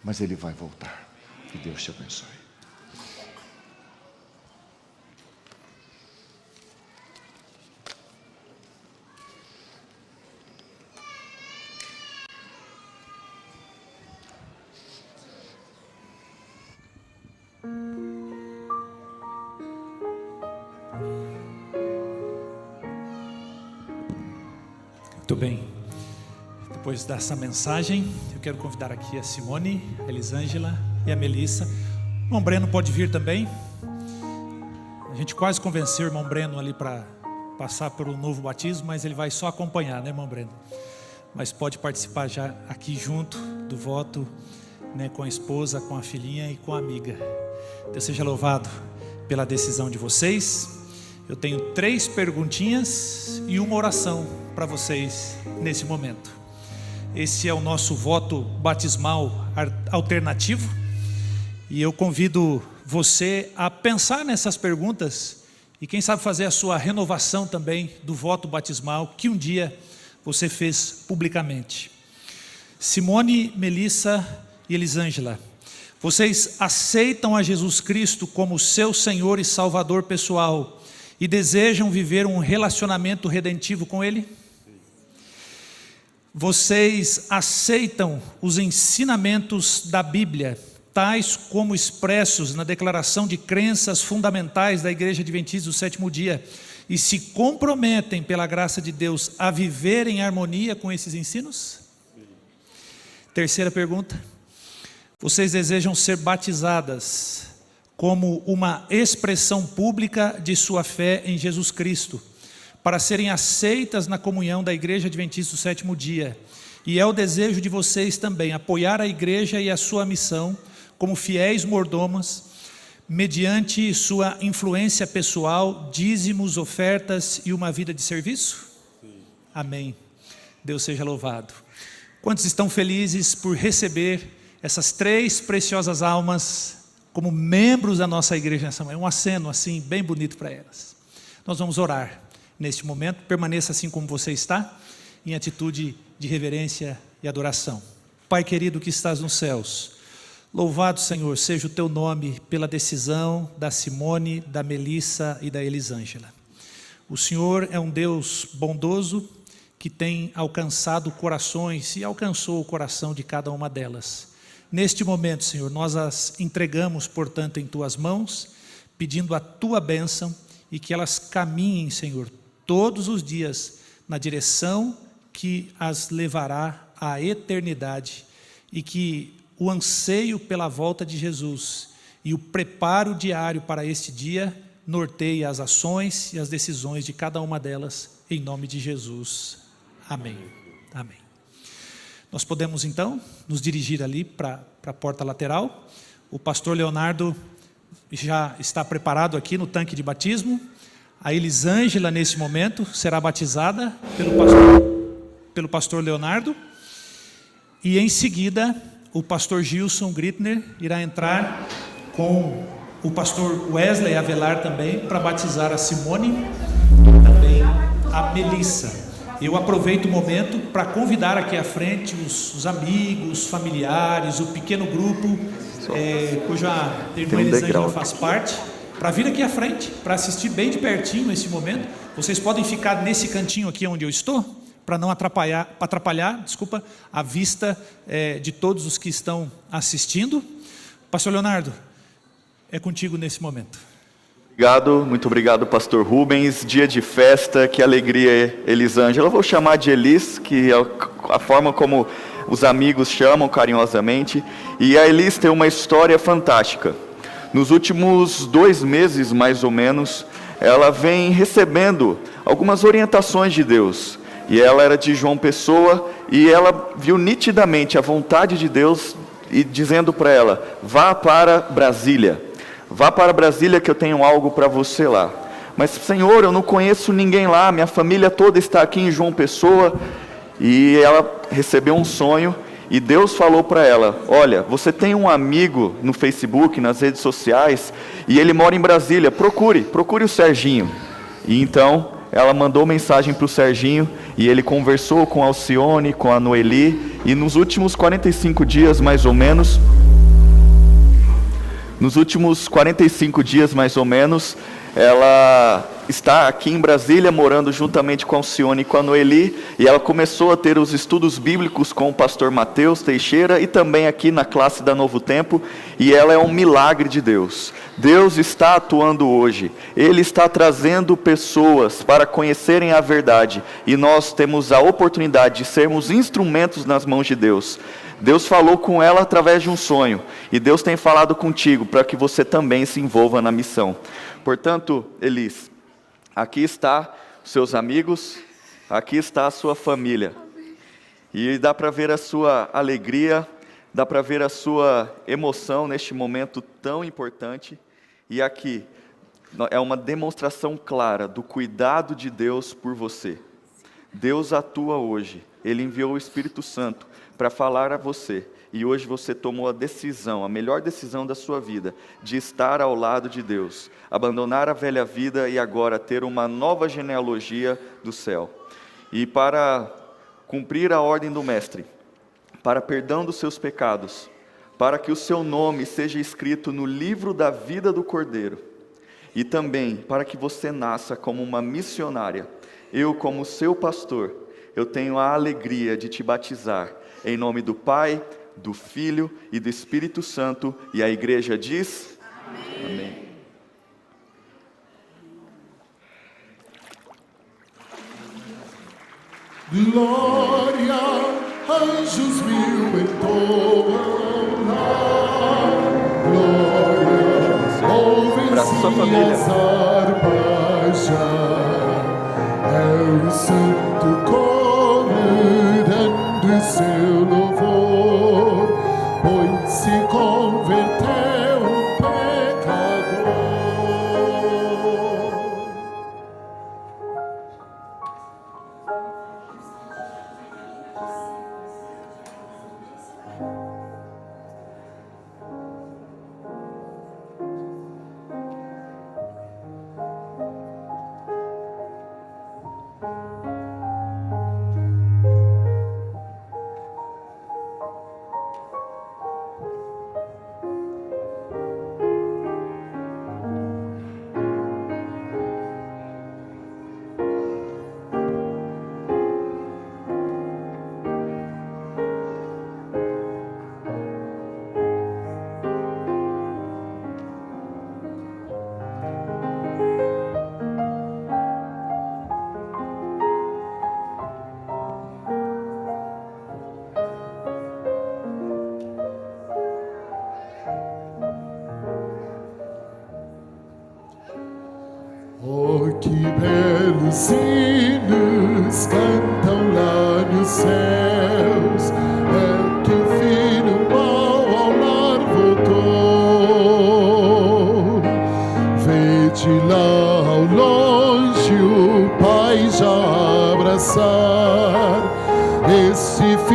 mas ele vai voltar. Que Deus te abençoe. Muito bem, depois dessa mensagem, eu quero convidar aqui a Simone, a Elisângela e a Melissa. O irmão Breno pode vir também. A gente quase convenceu o irmão Breno ali para passar por um novo batismo, mas ele vai só acompanhar, né, irmão Breno? Mas pode participar já aqui junto do voto, né, com a esposa, com a filhinha e com a amiga. Deus seja louvado pela decisão de vocês. Eu tenho 3 perguntinhas e uma oração para vocês nesse momento. Esse é o nosso voto batismal alternativo, e eu convido você a pensar nessas perguntas e quem sabe fazer a sua renovação também do voto batismal que um dia você fez publicamente. Simone, Melissa e Elisângela, vocês aceitam a Jesus Cristo como seu Senhor e Salvador pessoal e desejam viver um relacionamento redentivo com Ele? Vocês aceitam os ensinamentos da Bíblia, tais como expressos na declaração de crenças fundamentais da Igreja Adventista do Sétimo Dia, e se comprometem pela graça de Deus a viver em harmonia com esses ensinos? Terceira pergunta: vocês desejam ser batizadas como uma expressão pública de sua fé em Jesus Cristo, para serem aceitas na comunhão da Igreja Adventista do Sétimo Dia, e é o desejo de vocês também apoiar a igreja e a sua missão como fiéis mordomos, mediante sua influência pessoal, dízimos, ofertas e uma vida de serviço? Sim. Amém. Deus seja louvado. Quantos estão felizes por receber essas 3 preciosas almas como membros da nossa igreja nessa manhã? Um aceno assim bem bonito para elas. Nós vamos orar neste momento. Permaneça assim como você está, em atitude de reverência e adoração. Pai querido que estás nos céus, louvado, Senhor, seja o teu nome pela decisão da Simone, da Melissa e da Elisângela. O Senhor é um Deus bondoso que tem alcançado corações e alcançou o coração de cada uma delas. Neste momento, Senhor, nós as entregamos, portanto, em Tuas mãos, pedindo a Tua bênção e que elas caminhem, Senhor, todos os dias na direção que as levará à eternidade e que o anseio pela volta de Jesus e o preparo diário para este dia norteie as ações e as decisões de cada uma delas, em nome de Jesus. Amém. Amém. Nós podemos então nos dirigir ali para a porta lateral. O pastor Leonardo já está preparado aqui no tanque de batismo. A Elisângela, nesse momento, será batizada pelo pastor Leonardo. E em seguida, o pastor Gilson Grittner irá entrar com o pastor Wesley Avelar também para batizar a Simone e também a Melissa. Eu aproveito o momento para convidar aqui à frente os amigos, familiares, o pequeno grupo cuja irmã Elisângela faz parte, para vir aqui à frente, para assistir bem de pertinho nesse momento. Vocês podem ficar nesse cantinho aqui onde eu estou, para não atrapalhar a vista de todos os que estão assistindo. Pastor Leonardo, é contigo nesse momento. Obrigado, muito obrigado, pastor Rubens. Dia de festa, que alegria, Elisângela. Eu vou chamar de Elis, que é a forma como os amigos chamam carinhosamente. E a Elis tem uma história fantástica. Nos últimos 2 meses, mais ou menos, ela vem recebendo algumas orientações de Deus. E ela era de João Pessoa, e ela viu nitidamente a vontade de Deus, e dizendo para ela: vá para Brasília. Vá para Brasília que eu tenho algo para você lá. Mas, Senhor, eu não conheço ninguém lá, minha família toda está aqui em João Pessoa. E ela recebeu um sonho e Deus falou para ela: olha, você tem um amigo no Facebook, nas redes sociais, e ele mora em Brasília, procure o Serginho. E então ela mandou mensagem para o Serginho, e ele conversou com a Alcione, com a Noeli, e nos últimos 45 dias mais ou menos, ela está aqui em Brasília, morando juntamente com a Alcione e com a Noeli, e ela começou a ter os estudos bíblicos com o pastor Mateus Teixeira, e também aqui na classe da Novo Tempo, e ela é um milagre de Deus. Deus está atuando hoje, Ele está trazendo pessoas para conhecerem a verdade, e nós temos a oportunidade de sermos instrumentos nas mãos de Deus. Deus falou com ela através de um sonho, e Deus tem falado contigo para que você também se envolva na missão. Portanto, Elis, aqui está os seus amigos, aqui está a sua família, e dá para ver a sua alegria, dá para ver a sua emoção neste momento tão importante, e aqui é uma demonstração clara do cuidado de Deus por você. Deus atua hoje, Ele enviou o Espírito Santo para falar a você, e hoje você tomou a decisão, a melhor decisão da sua vida, de estar ao lado de Deus, abandonar a velha vida e agora ter uma nova genealogia do céu. E para cumprir a ordem do Mestre, para perdão dos seus pecados, para que o seu nome seja escrito no livro da vida do Cordeiro, e também para que você nasça como uma missionária, eu, como seu pastor, eu tenho a alegria de te batizar, em nome do Pai, do Filho e do Espírito Santo, e a igreja diz: amém. Amém. Glória, anjos mil entoam lá, glória, ouvem-se as harpas já, é o santo coro dando seu louvor, pois se converteu um pecador.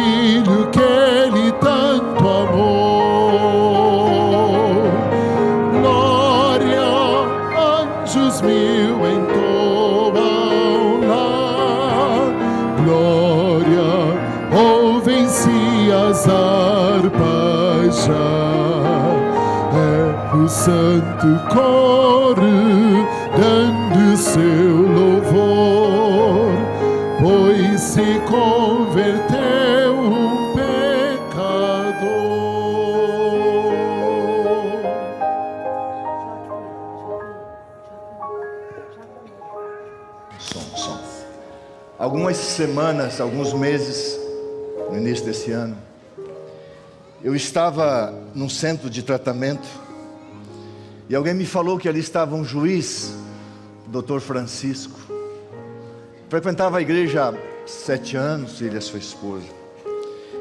Filho que Ele tanto amou. Glória, anjos mil entoam lá. Glória, ouvem-se as harpas já. É o santo coro dando seu louvor, pois se converteu um pecador. Som. Algumas semanas, alguns meses, no início desse ano, eu estava num centro de tratamento e alguém me falou que ali estava um juiz, o Dr. Francisco. Frequentava a igreja há 7 anos, ele e a sua esposa.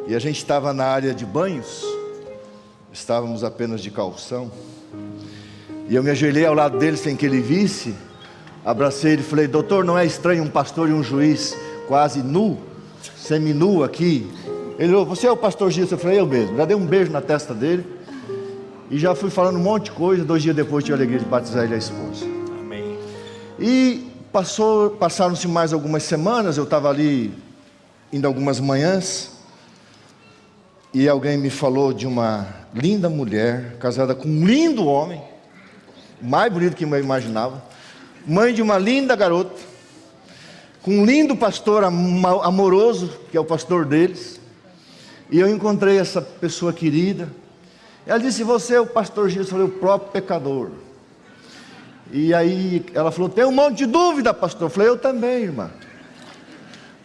E a gente estava na área de banhos, estávamos apenas de calção. E eu me ajoelhei ao lado dele sem que ele visse, abracei ele e falei: doutor, não é estranho um pastor e um juiz quase nu, seminu aqui? Ele falou: você é o pastor Gilson? Eu falei: eu mesmo. Já dei um beijo na testa dele e já fui falando um monte de coisa. 2 dias depois tive a alegria de batizar ele e a esposa. Amém. E passaram-se mais algumas semanas. Eu estava ali indo algumas manhãs e alguém me falou de uma linda mulher casada com um lindo homem, mais bonito que eu imaginava, mãe de uma linda garota, com um lindo pastor amoroso, que é o pastor deles. E eu encontrei essa pessoa querida. Ela disse: você é o pastor Gilson? Eu falei: o próprio pecador. E aí ela falou: tem um monte de dúvida, pastor. Eu falei: eu também, irmã.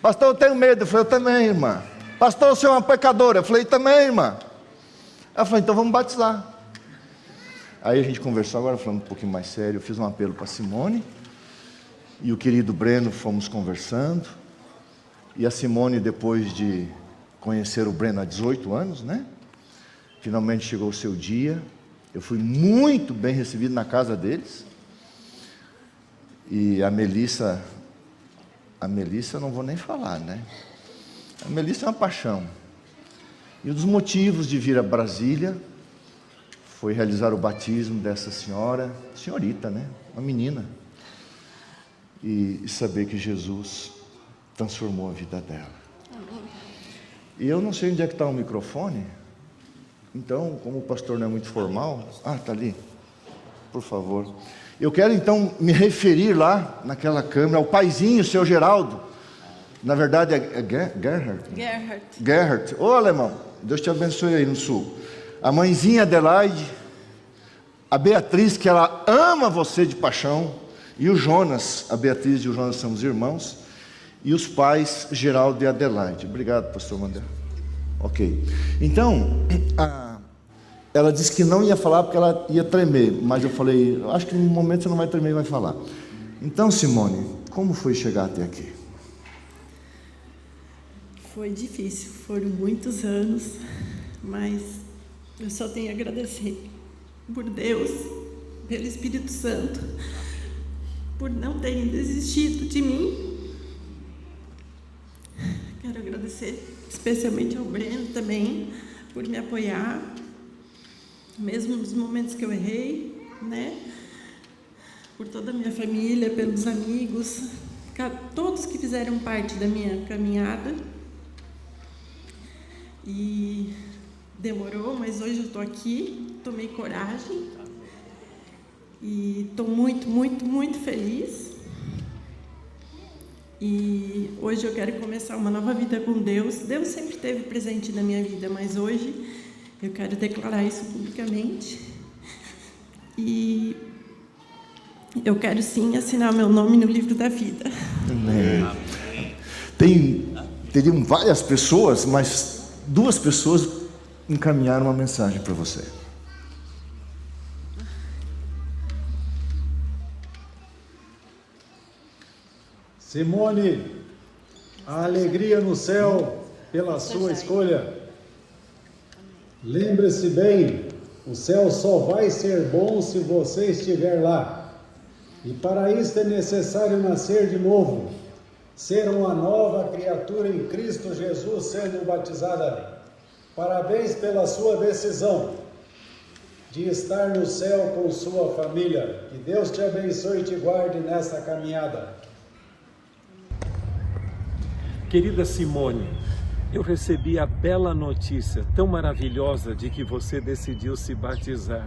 Pastor, eu tenho medo. Eu falei: eu também, irmã. Pastor, o senhor é uma pecadora. Eu falei: também, irmã. Ela falou: então vamos batizar. Aí a gente conversou, agora falando um pouquinho mais sério. Eu fiz um apelo para Simone e o querido Breno, fomos conversando. E a Simone, depois de conhecer o Breno há 18 anos, né? Finalmente chegou o seu dia. Eu fui muito bem recebido na casa deles. E a Melissa eu não vou nem falar, né? A Melissa é uma paixão. E um dos motivos de vir a Brasília foi realizar o batismo dessa senhorita, né? Uma menina. E saber que Jesus transformou a vida dela. E eu não sei onde é que está o microfone. Então, como o pastor não é muito formal... está ali. Por favor. Eu quero então me referir lá, naquela câmera, ao paizinho, o seu Geraldo. Na verdade é Gerhard. Ô alemão, Deus te abençoe aí no sul. A mãezinha Adelaide, a Beatriz, que ela ama você de paixão, e o Jonas, a Beatriz e o Jonas são os irmãos, e os pais Geraldo e Adelaide. Obrigado, pastor Mandel. Ok. Então, ela disse que não ia falar porque ela ia tremer, mas eu falei: acho que no momento você não vai tremer e vai falar. Então, Simone, como foi chegar até aqui? Foi difícil, foram muitos anos, mas eu só tenho a agradecer por Deus, pelo Espírito Santo, por não terem desistido de mim. Quero agradecer especialmente ao Breno também, por me apoiar, mesmo nos momentos que eu errei, né? Por toda a minha família, pelos amigos, todos que fizeram parte da minha caminhada. E demorou, mas hoje eu estou aqui, tomei coragem e estou muito, muito, muito feliz. E hoje eu quero começar uma nova vida com Deus. Deus sempre esteve presente na minha vida, mas hoje eu quero declarar isso publicamente. E eu quero sim assinar meu nome no livro da vida. Amém. Teriam várias pessoas, mas 2 pessoas encaminharam uma mensagem para você. Simone, a alegria no céu pela sua escolha. Lembre-se bem, o céu só vai ser bom se você estiver lá. E para isso é necessário nascer de novo. ser uma nova criatura em Cristo Jesus sendo batizada. Parabéns pela sua decisão de estar no céu com sua família. Que Deus te abençoe e te guarde nessa caminhada. Querida Simone, eu recebi a bela notícia tão maravilhosa de que você decidiu se batizar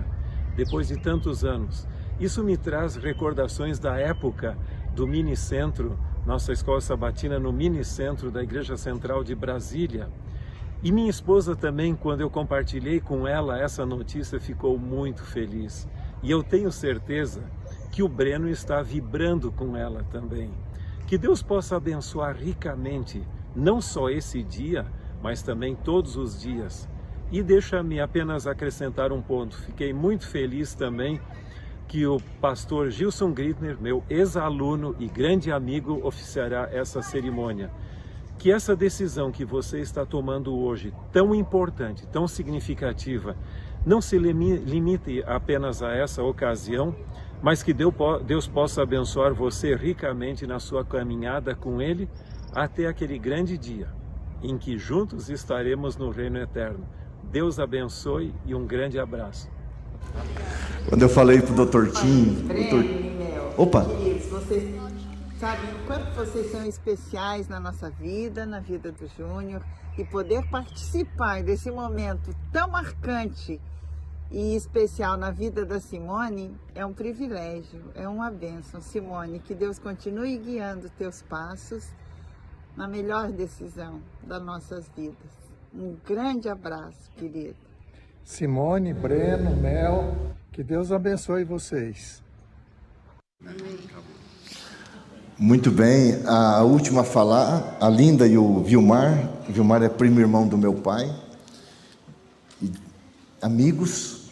depois de tantos anos. Isso me traz recordações da época do Minicentro, nossa escola sabatina no Minicentro da Igreja Central de Brasília. E minha esposa também, quando eu compartilhei com ela essa notícia, ficou muito feliz. E eu tenho certeza que o Breno está vibrando com ela também. Que Deus possa abençoar ricamente, não só esse dia, mas também todos os dias. E deixa-me apenas acrescentar um ponto. Fiquei muito feliz também que o pastor Gilson Grittner, meu ex-aluno e grande amigo, oficiará essa cerimônia. Que essa decisão que você está tomando hoje, tão importante, tão significativa, não se limite apenas a essa ocasião, mas que Deus possa abençoar você ricamente na sua caminhada com Ele até aquele grande dia em que juntos estaremos no reino eterno. Deus abençoe e um grande abraço. Quando eu falei para o Dr. Tim... Opa! Queridos, vocês sabem o quanto vocês são especiais na nossa vida, na vida do Júnior, e poder participar desse momento tão marcante e especial na vida da Simone é um privilégio, é uma bênção. Simone, que Deus continue guiando teus passos na melhor decisão das nossas vidas. Um grande abraço, querido. Simone, Breno, Mel, que Deus abençoe vocês. Muito bem, a última a falar, a Linda e o Vilmar. O Vilmar é primo irmão do meu pai. E amigos,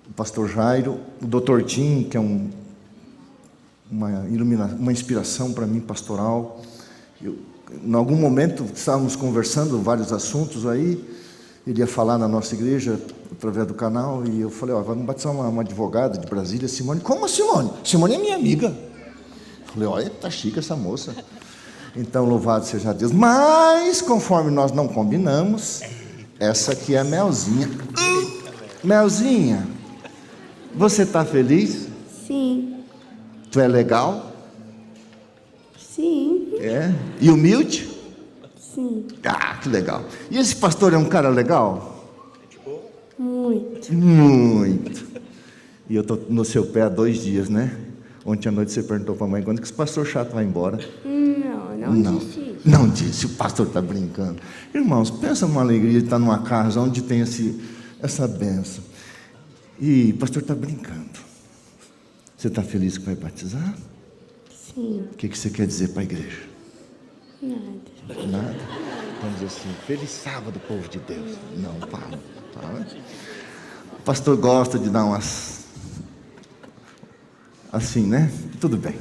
o pastor Jairo, o Dr. Tim, que é uma inspiração para mim pastoral. Em algum momento estávamos conversando vários assuntos aí, ele ia falar na nossa igreja através do canal, e eu falei, vamos batizar uma advogada de Brasília, Simone. Como a Simone? Simone é minha amiga. Eu falei, olha, tá chique essa moça. Então, louvado seja Deus. Mas, conforme nós não combinamos, essa aqui é a Melzinha. Melzinha, você tá feliz? Sim. Tu é legal? Sim. É? E humilde? Sim. Ah, que legal. E esse pastor é um cara legal? Muito. Muito. E eu estou no seu pé há 2 dias, né? Ontem à noite você perguntou para a mãe, quando que esse pastor chato vai embora? Não disse isso. Não disse, o pastor está brincando. Irmãos, pensa numa alegria de estar numa casa onde tem essa bênção. E o pastor está brincando. Você está feliz que vai batizar? Sim. O que você quer dizer para a igreja? Nada. Nada? Vamos dizer assim, feliz sábado, povo de Deus. Não, fala. O pastor gosta de dar umas... assim, né? Tudo bem.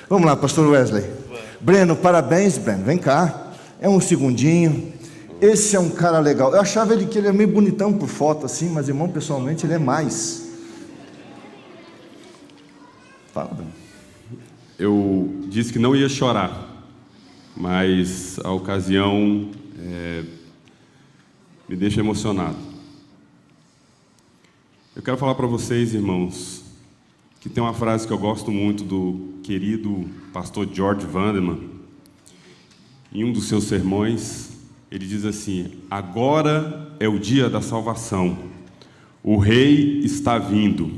Vamos lá, pastor Wesley. Breno, parabéns, Breno. Vem cá. É um segundinho. Esse é um cara legal. Eu achava que ele é meio bonitão por foto, assim, mas, irmão, pessoalmente, ele é mais. Fala, Breno. Eu disse que não ia chorar, mas a ocasião me deixa emocionado. Eu quero falar para vocês, irmãos, que tem uma frase que eu gosto muito do querido pastor George Vanderman. Em um dos seus sermões, ele diz assim: agora é o dia da salvação, o rei está vindo,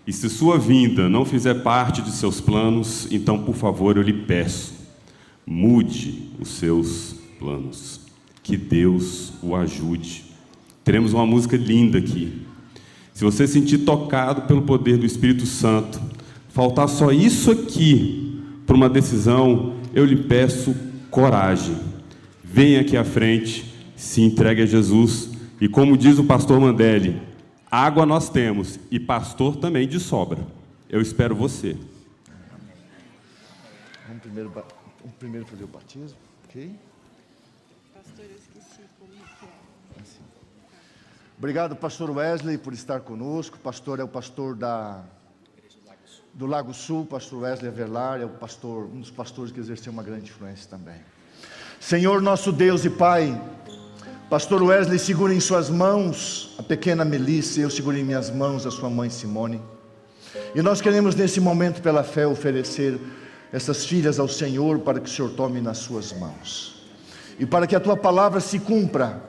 e se sua vinda não fizer parte de seus planos, então, por favor, eu lhe peço, mude os seus planos, que Deus o ajude. Teremos uma música linda aqui. Se você sentir tocado pelo poder do Espírito Santo, faltar só isso aqui para uma decisão, eu lhe peço coragem. Venha aqui à frente, se entregue a Jesus, e como diz o pastor Mandelli, água nós temos, e pastor também de sobra. Eu espero você. Vamos primeiro fazer o batismo, ok? Pastor, eu esqueci como que é. Assim. Obrigado, pastor Wesley, por estar conosco. O pastor é o pastor do Lago Sul, pastor Wesley Avelar, é um dos pastores que exerceu uma grande influência também. Senhor nosso Deus e Pai, pastor Wesley segura em suas mãos a pequena Melissa, eu seguro em minhas mãos a sua mãe Simone, e nós queremos nesse momento pela fé oferecer essas filhas ao Senhor, para que o Senhor tome nas suas mãos, e para que a tua palavra se cumpra,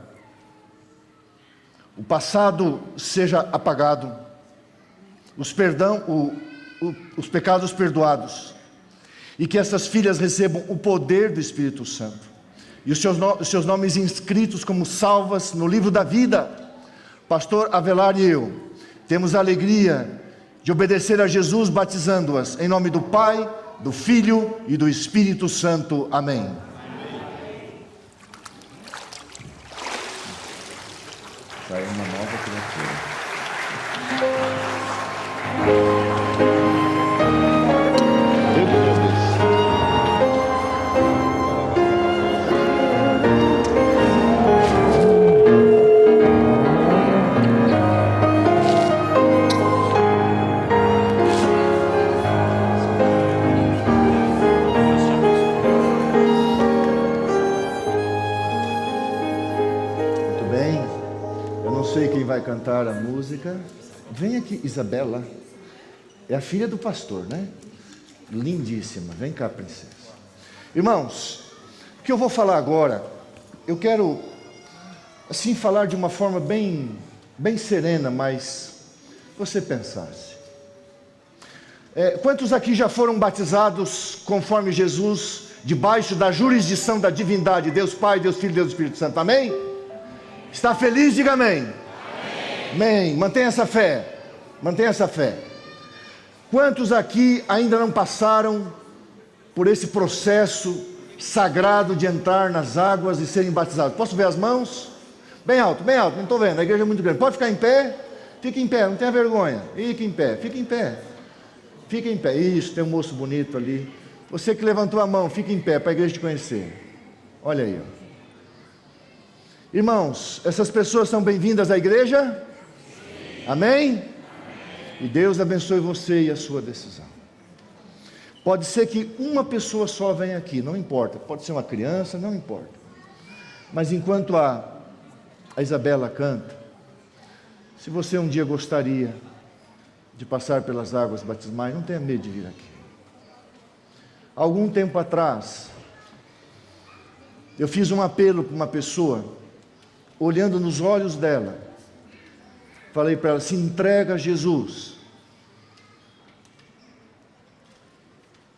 o passado seja apagado, os pecados perdoados, e que essas filhas recebam o poder do Espírito Santo, e os seus nomes inscritos como salvas no livro da vida. Pastor Avelar e eu temos a alegria de obedecer a Jesus, batizando-as em nome do Pai, do Filho e do Espírito Santo. Amém. Sai uma nova criatura. Vai cantar a música. Vem aqui, Isabela. É a filha do pastor, né? Lindíssima. Vem cá, princesa. Irmãos, o que eu vou falar agora, eu quero assim falar de uma forma bem serena, mas você pensasse. Quantos aqui já foram batizados conforme Jesus, debaixo da jurisdição da divindade, Deus Pai, Deus Filho, Deus Espírito Santo? Amém? Está feliz? Diga amém. Amém. Mantenha essa fé. Mantenha essa fé. Quantos aqui ainda não passaram por esse processo sagrado de entrar nas águas e serem batizados? Posso ver as mãos? Bem alto, não estou vendo, a igreja é muito grande. Pode ficar em pé? Fique em pé, não tenha vergonha. Fique em pé, fique em pé. Fique em pé. Isso, tem um moço bonito ali. Você que levantou a mão, fique em pé para a igreja te conhecer. Olha aí, ó. Irmãos, essas pessoas são bem-vindas à igreja? Amém? E Deus abençoe você e a sua decisão. Pode ser que uma pessoa só venha aqui, não importa. Pode ser uma criança, não importa. Mas enquanto a Isabela canta, se você um dia gostaria de passar pelas águas batismais, não tenha medo de vir aqui. Algum tempo atrás, eu fiz um apelo para uma pessoa, olhando nos olhos dela, falei para ela: se entrega a Jesus.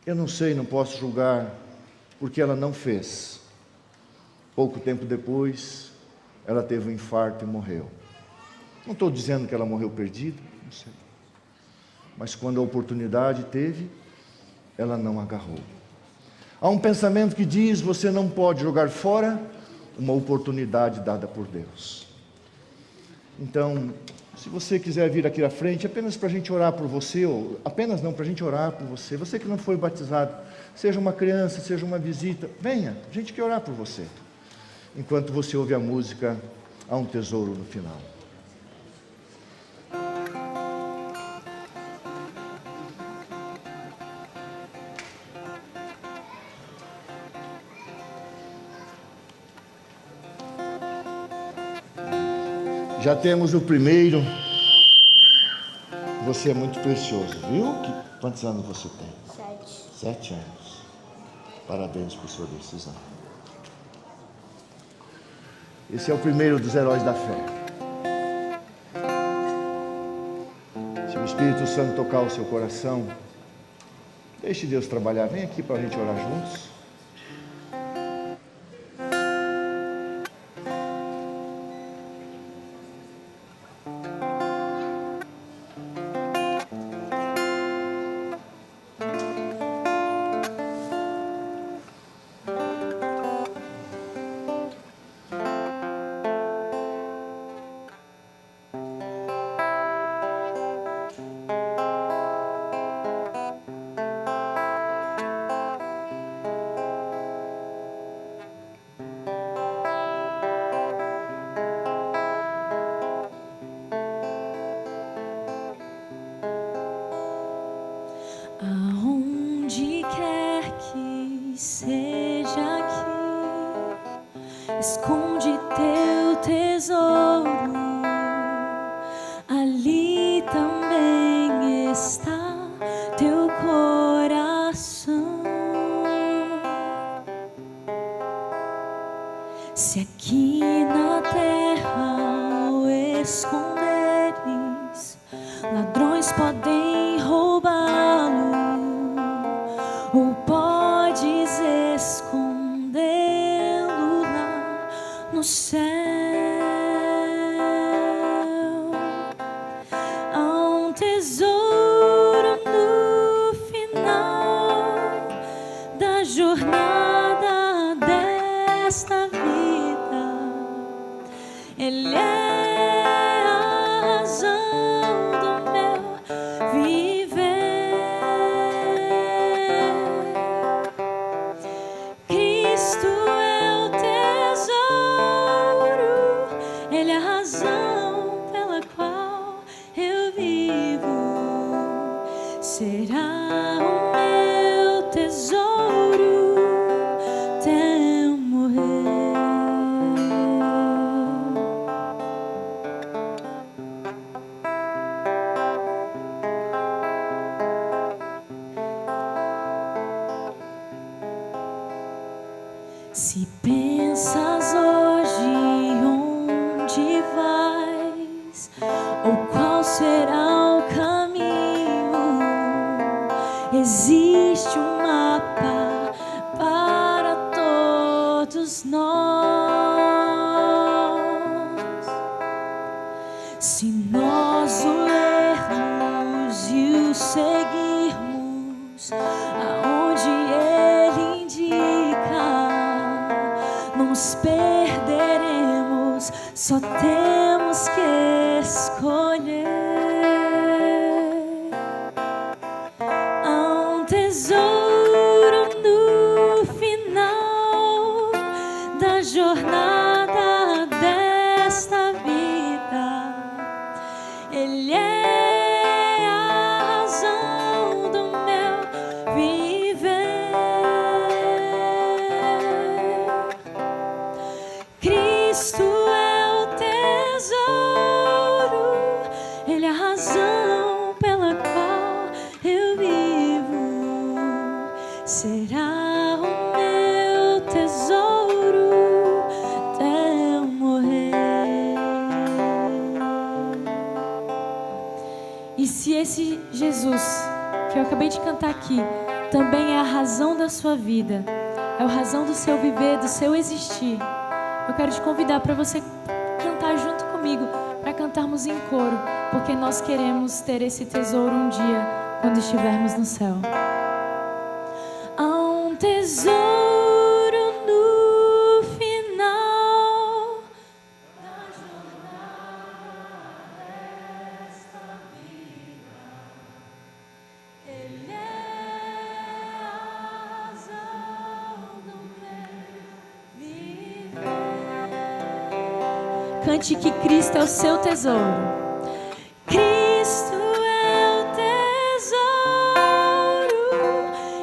Eu não sei, não posso julgar, porque ela não fez. Pouco tempo depois, ela teve um infarto e morreu. Não estou dizendo que ela morreu perdida, não sei. Mas quando a oportunidade teve, ela não agarrou. Há um pensamento que diz: você não pode jogar fora uma oportunidade dada por Deus. Então, se você quiser vir aqui à frente, apenas para a gente orar por você, ou apenas não, para a gente orar por você. Você que não foi batizado, seja uma criança, seja uma visita, venha, a gente quer orar por você. Enquanto você ouve a música, há um tesouro no final. Já temos o primeiro. Você é muito precioso, viu? Quantos anos você tem? 7 anos. Parabéns por sua decisão. Esse é o primeiro dos heróis da fé. Se o Espírito Santo tocar o seu coração, deixe Deus trabalhar. Vem aqui para a gente orar juntos. tesouro, ali também está teu coração. Se aqui na terra o esconderes, ladrões podem roubá-lo, ou podes escondê-lo lá no céu. Há um tesouro no final da jornada desta vida. Ele é a razão do meu viver. Cristo é o tesouro, Ele é a razão pela qual eu vivo. Será o meu tesouro até eu morrer. Se pensas hoje onde vais, ou qual será o caminho, existe um mapa para todos nós. Se nós o lermos e o seguirmos aonde ele indica, nos perderemos, só temos que escolher. Há um tesouro no final da jornada desta vida. Ele é a razão do meu viver. Cristo é o tesouro, Ele é a razão pela qual eu vivo. Será o meu tesouro até eu morrer. E se esse Jesus que eu acabei de cantar aqui também é a razão da sua vida, é a razão do seu viver, do seu existir, eu quero te convidar para você cantar junto comigo, para cantarmos em coro, porque nós queremos ter esse tesouro um dia, quando estivermos no céu. Há um tesouro no final da jornada desta vida. Ele é a razão do meu viver. Cante que Cristo é o seu tesouro. Cristo é o tesouro,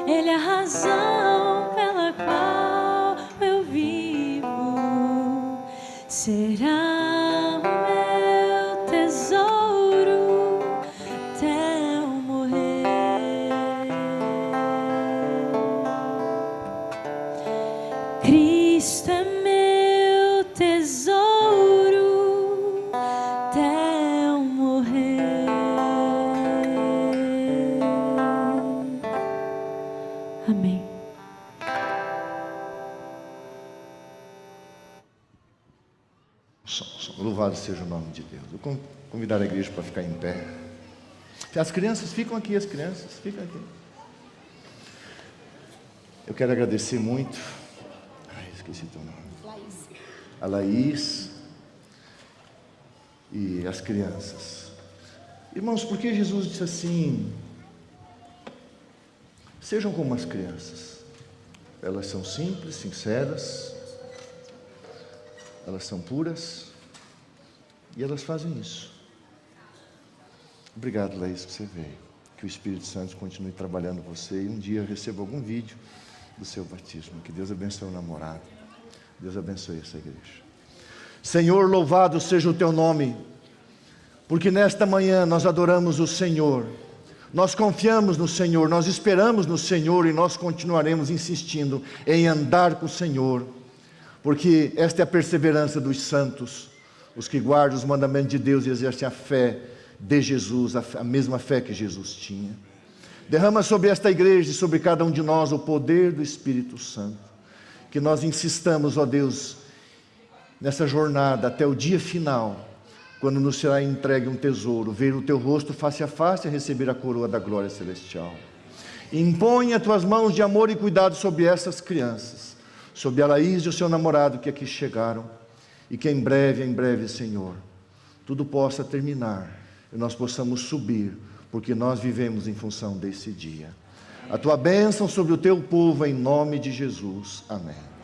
Ele é a razão pela qual eu vivo. Será o meu tesouro até eu morrer. Cristo é meu tesouro até eu morrer. Amém. Louvado seja o nome de Deus. Eu vou convidar a igreja para ficar em pé. As crianças ficam aqui, as crianças ficam aqui. Eu quero agradecer muito. Esqueci teu nome. Laís. A Laís e as crianças. Irmãos, porque Jesus disse assim: sejam como as crianças. Elas são simples, sinceras, elas são puras e elas fazem isso. Obrigado, Laís, que você veio. Que o Espírito Santo continue trabalhando você e um dia receba algum vídeo do seu batismo. Que Deus abençoe o namorado. Deus abençoe essa igreja. Senhor, louvado seja o teu nome, porque nesta manhã nós adoramos o Senhor, nós confiamos no Senhor, nós esperamos no Senhor e nós continuaremos insistindo em andar com o Senhor, porque esta é a perseverança dos santos, os que guardam os mandamentos de Deus e exercem a fé de Jesus, a mesma fé que Jesus tinha. Derrama sobre esta igreja e sobre cada um de nós o poder do Espírito Santo, que nós insistamos, ó Deus, nessa jornada até o dia final, quando nos será entregue um tesouro, ver o teu rosto face a face e receber a coroa da glória celestial. Impõe as tuas mãos de amor e cuidado sobre essas crianças, sobre a Laís e o seu namorado que aqui chegaram, e que em breve, Senhor, tudo possa terminar e nós possamos subir, porque nós vivemos em função desse dia. A tua bênção sobre o teu povo, em nome de Jesus. Amém.